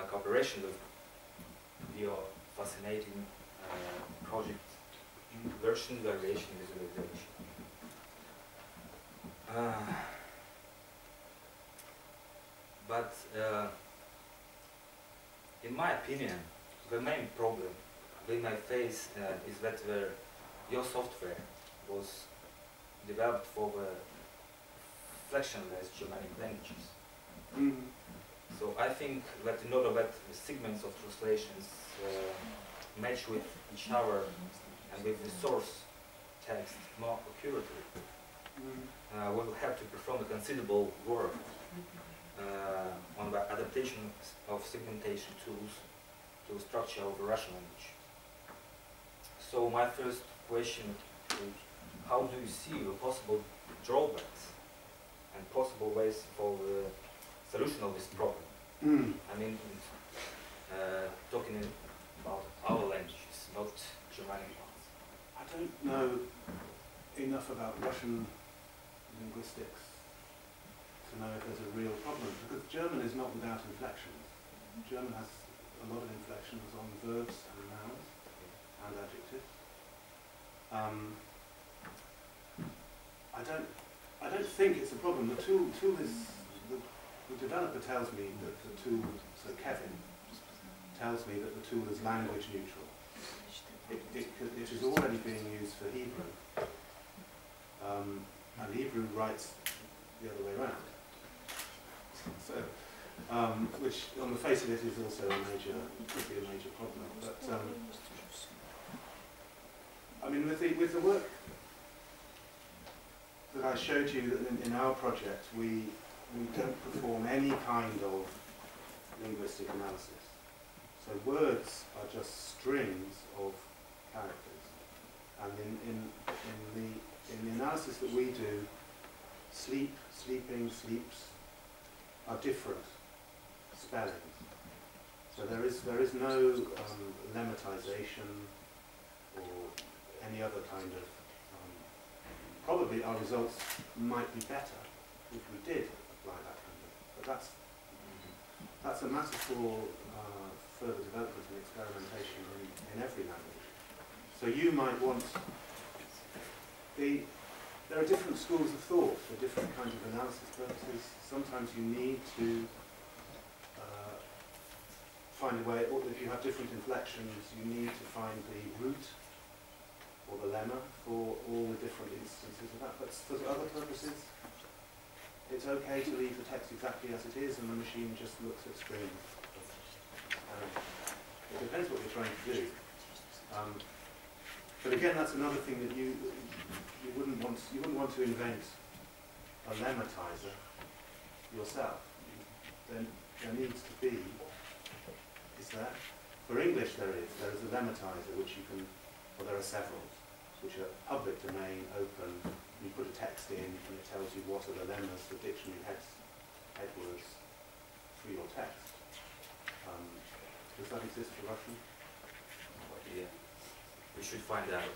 cooperation with your fascinating project version, variation, visualization. But in my opinion, the main problem we may face is that your software was developed for the flexionless Germanic languages. Mm. So I think that in order that the segments of translations match with each other and with the source text more accurately, we will have to perform a considerable work on the adaptation of segmentation tools to the structure of the Russian language. So my first question is, how do you see the possible drawbacks and possible ways for the solution of this problem? I mean, talking about our languages, not Germanic ones. I don't know enough about Russian linguistics to know if there's a real problem, because German is not without inflections. German has a lot of inflections on verbs and nouns and adjectives. I don't think it's a problem. The tool is, the developer tells me that the tool, so Kevin, tells me that the tool is language neutral. It is already being used for Hebrew. And Hebrew writes the other way around. So, which on the face of it is also could be a major problem. But I mean, with the work that I showed you in our project, we don't perform any kind of linguistic analysis. So words are just strings of characters, and in the analysis that we do, sleep, sleeping, sleeps are different spellings. So there is no lemmatization or any other kind of. Probably our results might be better if we did apply that kind of. But that's a matter for further development and experimentation in every language. So you might want there are different schools of thought for different kinds of analysis purposes. Sometimes you need to find a way, or if you have different inflections, you need to find the root or the lemma for all the different instances of that. But for other purposes, it's okay to leave the text exactly as it is and the machine just looks at screens. It depends what you're trying to do. But again, that's another thing that you wouldn't want to invent a lemmatizer yourself. Then there needs to be, is there? For English there is a lemmatizer which you can, well there are several, which are public domain, open. You put a text in and it tells you what are the lemmas, the dictionary headwords for your text. Does that exist for Russian? Yeah, we should find out.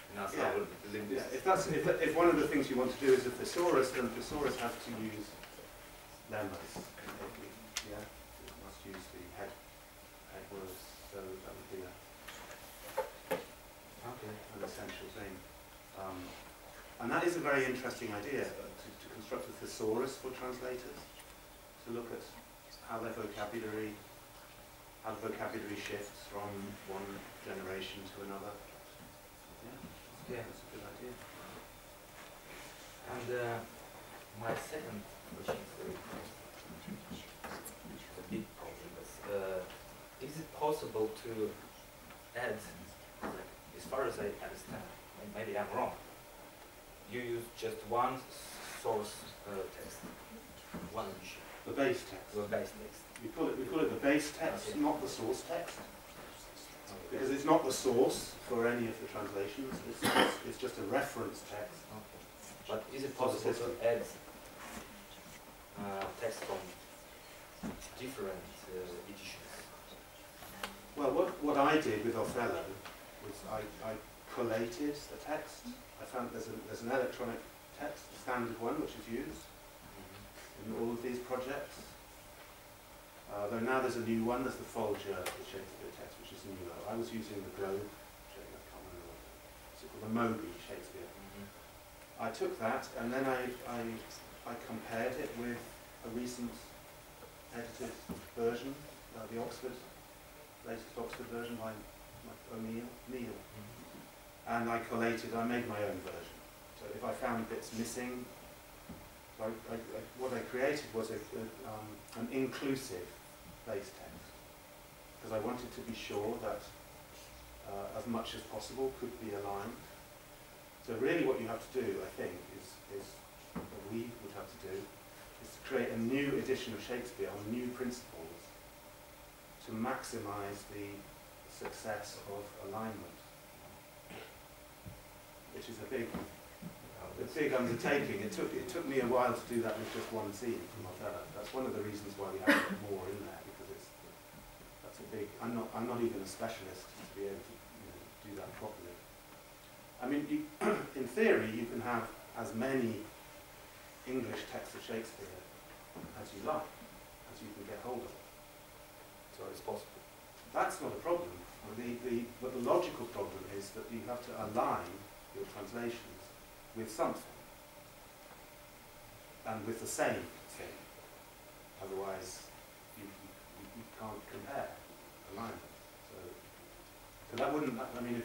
If one of the things you want to do is a thesaurus, then thesaurus has to use lemmas. Yeah, it must use the headwords. So that would be an essential thing. And that is a very interesting idea, to construct a thesaurus for translators, to look at how the vocabulary shifts from one generation to another. Yeah. That's a good idea. And my second question is a big problem. Is it possible to add, like, as far as I understand, and maybe I'm wrong, you use just one source text, one issue, The base text. the base text. We call it the base text, Okay. not the source text, because it's not the source for any of the translations. It's just a reference text. Okay. But is it possible to add text from different editions? Well, what I did with Othello was I collated the text. I found there's an electronic text, a standard one, which is used in all of these projects. Though now there's a new one, there's the Folger, the Shakespeare text, which is newer. I was using the Globe, I can't remember what it's called, the Moby Shakespeare. I took that and then I compared it with a recent edited version, the latest Oxford version by Neil. And I collated, I made my own version. So if I found bits missing, what I created was an inclusive base text, because I wanted to be sure that as much as possible could be aligned. So really what you have to do, I think, is what we would have to do, is to create a new edition of Shakespeare on new principles to maximize the success of alignment, which is a big undertaking. It took me a while to do that with just one scene from Othello. That's one of the reasons why we have more in there, because that's a big. I'm not even a specialist to be able to do that properly. I mean, in theory, you can have as many English texts of Shakespeare as you like, as you can get hold of. So it's possible. That's not a problem. But the logical problem is that you have to align your translations with something, and with the same thing. Otherwise, you can't compare alignment. So that wouldn't. I mean,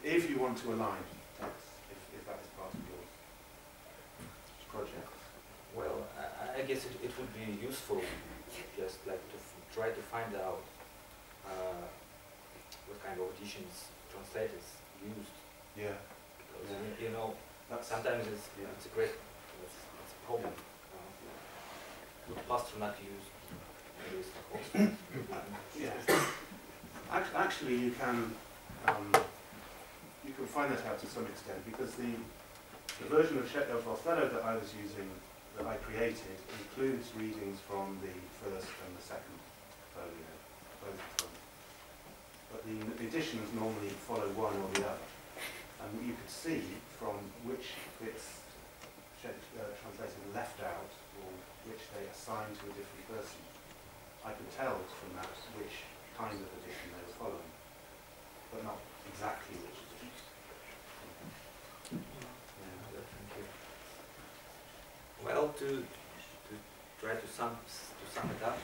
if you want to align text, if that is part of your project. Well, I guess it would be useful just like to try to find out what kind of editions translators used. Yeah. Because Yeah. you know, sometimes it's a great it's a problem. Pasternak used yeah. Actually, you can find that out to some extent, because the version of Othello that I was using, that I created, includes readings from the first and the second folio, both of them. But the editions normally follow one or the other. And you could see from which bits translated left out, or which they assigned to a different person. I could tell from that which kind of edition they were following, but not exactly which edition. Yeah, thank you. Well, to try to sum it up,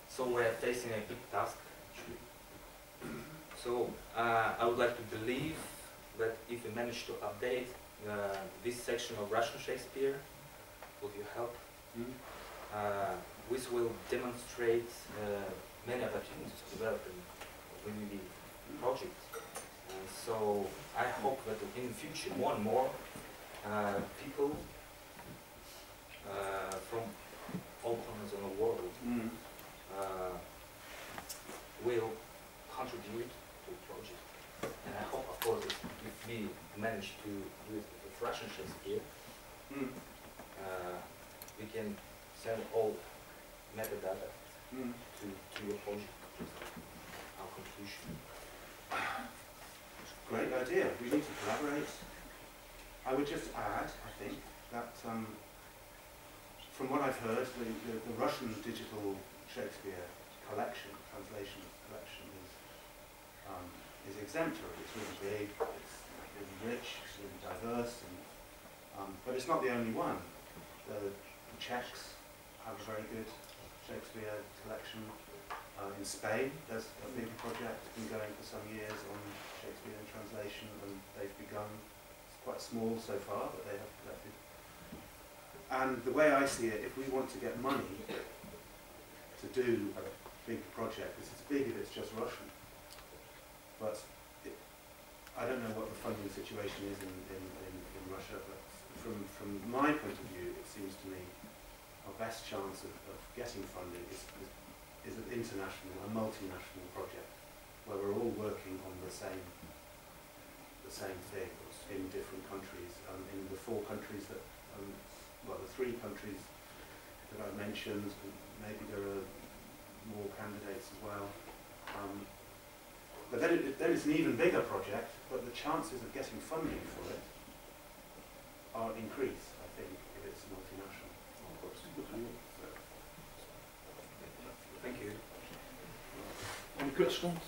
so we're facing a big task. So I would like to believe that if we manage to update this section of Russian Shakespeare with your help, this will demonstrate many opportunities to develop a really project. And so I hope that in the future more and more people from all corners of the world will contribute to the project. And I hope, of course, if we manage to do it with Russian Shakespeare, we can send all metadata to your project, our contribution. Great idea. We need to collaborate. I would just add, I think, that from what I've heard, the Russian digital Shakespeare collection, translation collection, is exemplary. It's really big, it's really rich, it's really diverse, but it's not the only one. The Czechs have a very good Shakespeare collection. In Spain, there's a big project been going for some years on Shakespeare translation. quite small so far, but they have collected. And the way I see it, if we want to get money to do a big project, this is big if it's just Russian, but I don't know what the funding situation is in Russia, but from my point of view, it seems to me our best chance of getting funding is an international, a multinational project, where we're all working on the same thing in different countries. In the 4 countries that, well, the 3 countries that I mentioned, and maybe there are more candidates as well. But then it's an even bigger project, but the chances of getting funding for it are increased, I think, if it's multinational. Thank you. Any questions?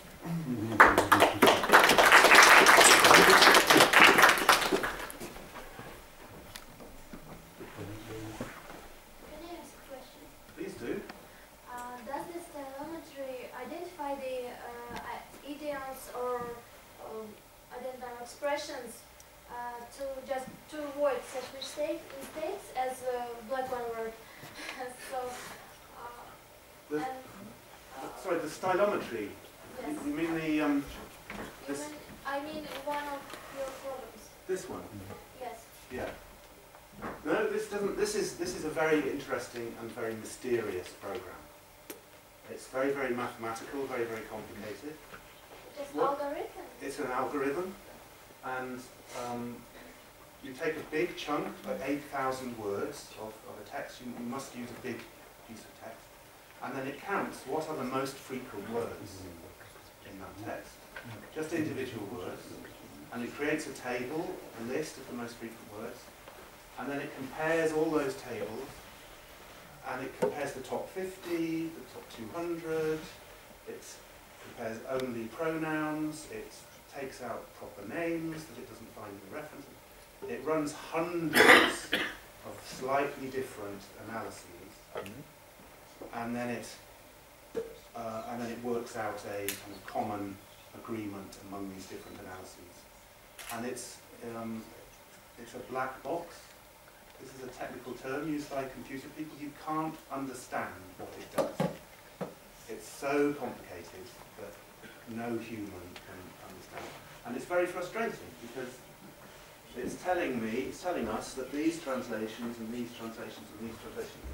Please do. Does this telemetry identify the idioms or identify expressions to just to avoid such mistakes as black one word? Sorry, the stylometry. Yes. You mean the I mean one of your problems. this one? Yes. Yeah. No, this doesn't. This is a very interesting and very mysterious program. It's very, very mathematical, very, very complicated. Just What? algorithm. It's an algorithm, and you take a big chunk, like 8,000 words of a text. You must use a big piece of text, and then it counts what are the most frequent words in that text, just individual words, and it creates a table, a list of the most frequent words, and then it compares all those tables, and it compares the top 50, the top 200, it compares only pronouns, it takes out proper names that it doesn't find in the reference. It runs hundreds of slightly different analyses, and then it works out a kind of common agreement among these different analyses. And it's a black box. This is a technical term used by computer people. You can't understand what it does. It's so complicated that no human can understand. And it's very frustrating because it's telling us that these translations and these translations and these translations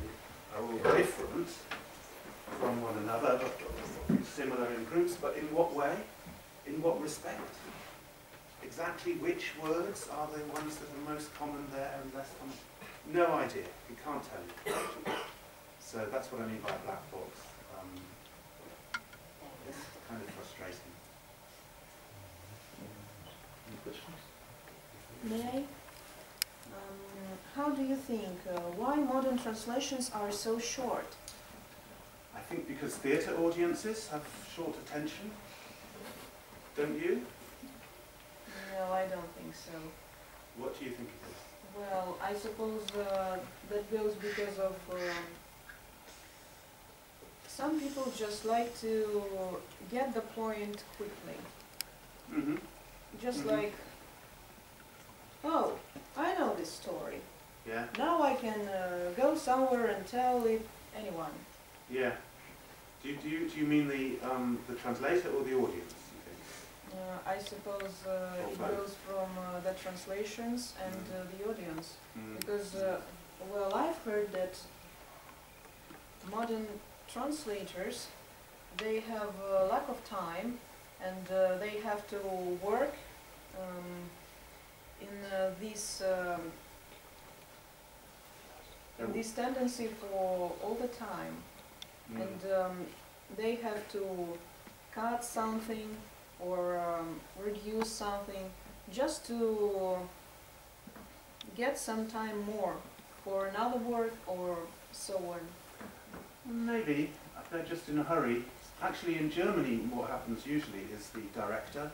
are all different from one another, but similar in groups, but in what way? In what respect? Exactly which words are the ones that are most common there and less common? No idea. We can't tell you. So that's what I mean by a black box. It's kind of frustrating. Any questions? May I? How do you think, why modern translations are so short? I think because theatre audiences have short attention. Don't you? No, I don't think so. What do you think it is? Well, I suppose that goes because of some people just like to get the point quickly. Mm-hmm. Just Mhm. like, oh, I know this story. Yeah. Now I can go somewhere and tell it anyone. Yeah. Do you mean the translator or the audience? You think? I suppose it both. goes from the translations and the audience. Mm. Because, well, I've heard that modern translators, they have a lack of time and they have to work in this tendency for all the time. Mm. And they have to cut something or reduce something just to get some time more for another work or so on. Maybe. They're just in a hurry. Actually, in Germany, what happens usually is the director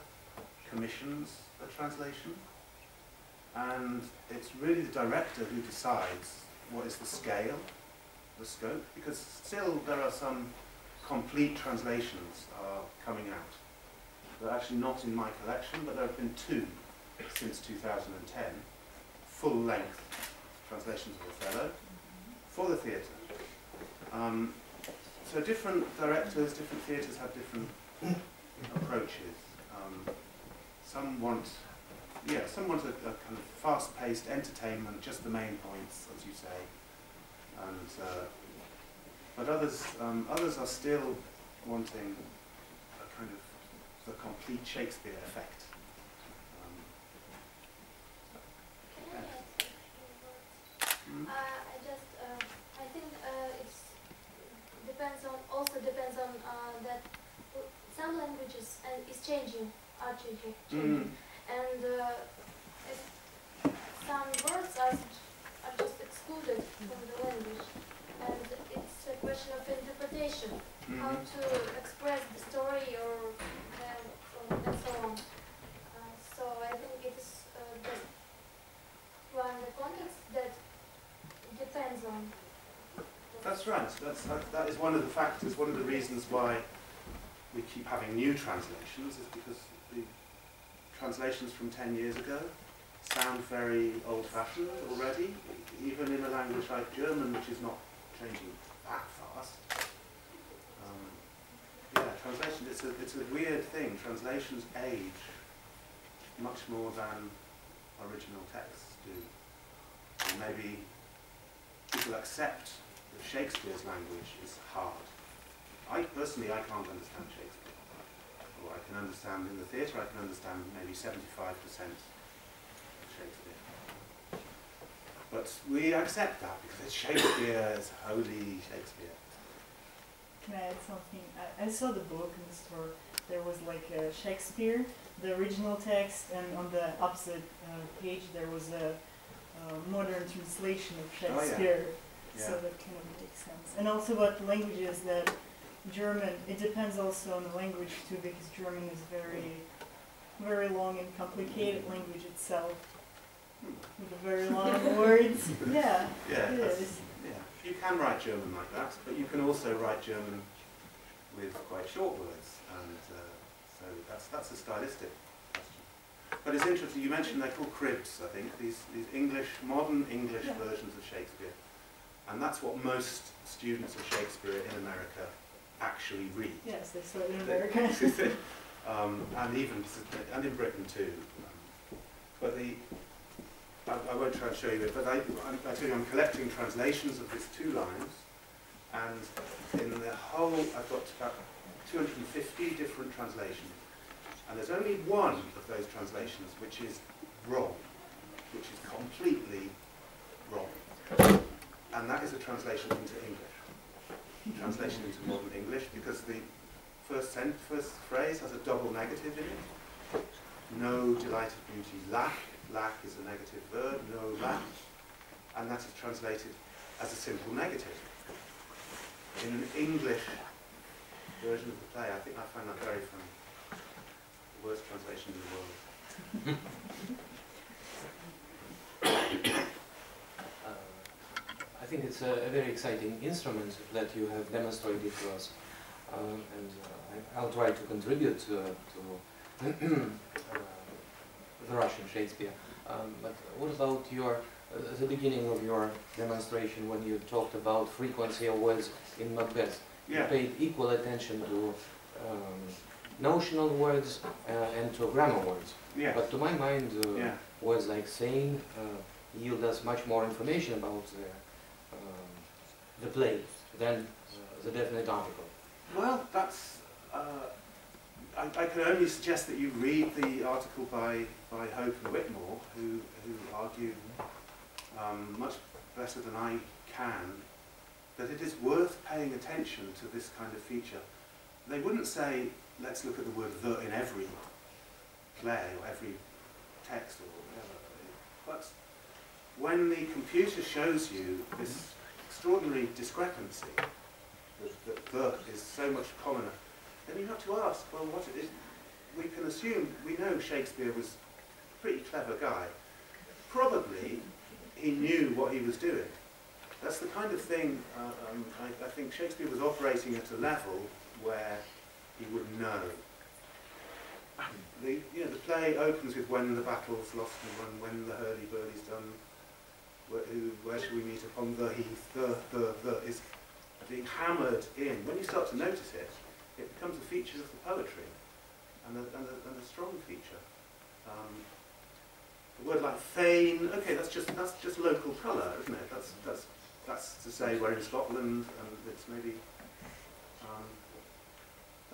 commissions a translation, and it's really the director who decides what is the scale, the scope, because still there are some complete translations are coming out. They're actually not in my collection, but there have been 2 since 2010, full-length translations of Othello for the theatre. So different directors, different theatres have different approaches. Some want a kind of fast-paced entertainment, just the main points, as you say, and but others are still wanting a kind of the complete Shakespeare effect. I think also depends on that some languages is changing, are changing, and if some words are just excluded from the language, and it's a question of interpretation, how to express the story or and so on. So I think it's just one the context that depends on. That's right. That is one of the factors, one of the reasons why we keep having new translations, is because the translations from 10 years ago sound very old-fashioned already, even in a language like German, which is not changing that fast. Translation, it's a weird thing. Translations age much more than original texts do. And maybe people accept that Shakespeare's language is hard. I personally can't understand Shakespeare. Or I can understand, in the theatre, I can understand maybe 75% of Shakespeare. But we accept that because it's Shakespeare, it's holy Shakespeare. Can I add something? I saw the book in the store. There was like Shakespeare, the original text, and on the opposite page there was a modern translation of Shakespeare. Oh, yeah. So that kind of makes sense. And also about languages, that German, it depends also on the language too, because German is very long and complicated language itself, with a very long words. Yeah, it is. Yeah, you can write German like that, but you can also write German with quite short words, and so that's a stylistic question. But it's interesting, you mentioned they're called cribs, I think, these modern English versions of Shakespeare, and that's what most students of Shakespeare in America actually read. Yes, they saw it in America. and in Britain too. But I won't try and show you it, but I tell you, I'm collecting translations of these two lines, and in the whole, I've got about 250 different translations, and there's only one of those translations which is wrong, which is completely wrong, and that is a translation into English, translation into modern English, because the first phrase has a double negative in it. No delighted beauty lack. Lack is a negative verb, no lack, and that is translated as a simple negative. In an English version of the play, I think I find that very funny. The worst translation in the world. I think it's a very exciting instrument that you have demonstrated to us, and I'll try to contribute to the Russian Shakespeare. But what about the beginning of your demonstration, when you talked about frequency of words in Macbeth? Yeah. You paid equal attention to notional words and to grammar words. Yeah. But to my mind, words like saying yield us much more information about the play than the definite article. Well, that's. I can only suggest that you read the article by Hope and Whitmore, who argue much better than I can that it is worth paying attention to this kind of feature. They wouldn't say, let's look at the word the in every play or every text or whatever. But when the computer shows you this extraordinary discrepancy, that the is so much commoner, then you have to ask, well, what it is. We can assume, we know Shakespeare was a pretty clever guy. Probably he knew what he was doing. That's the kind of thing, I think Shakespeare was operating at a level where he would know. the play opens with when the battle's lost and when the hurly-burly's done. Where shall we meet upon the heath? The is being hammered in. When you start to notice it, it becomes a feature of the poetry, and a strong feature. A word like feign, okay, that's just local colour, isn't it? That's to say we're in Scotland, and it's maybe.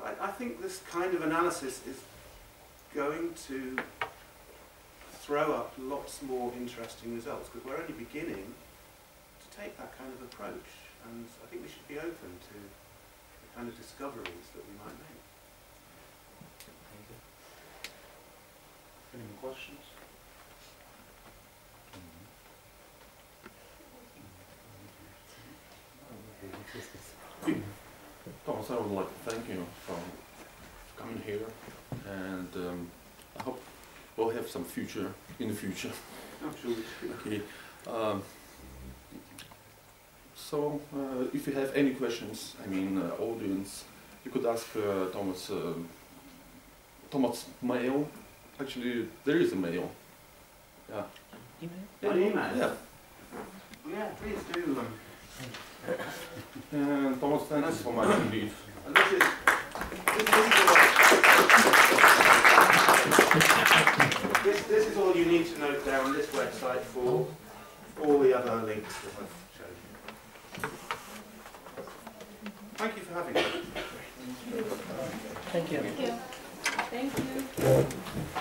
I think this kind of analysis is going to throw up lots more interesting results, because we're only beginning to take that kind of approach, and I think we should be open to the kind of discoveries that we might make. Thank you. Any more questions? Thomas, I would like to thank you for coming here, and I hope we'll have some future in the future. Absolutely. Okay. So, if you have any questions, I mean, audience, you could ask Thomas. Thomas' mail. Actually, there is a mail. Yeah. Email? An email? Yeah. Yeah, please do. And Thomas, thanks so much indeed. And this is this is all you need to note there on this website for all the other links that I've shown you. Thank you for having me. Thank you. Thank you.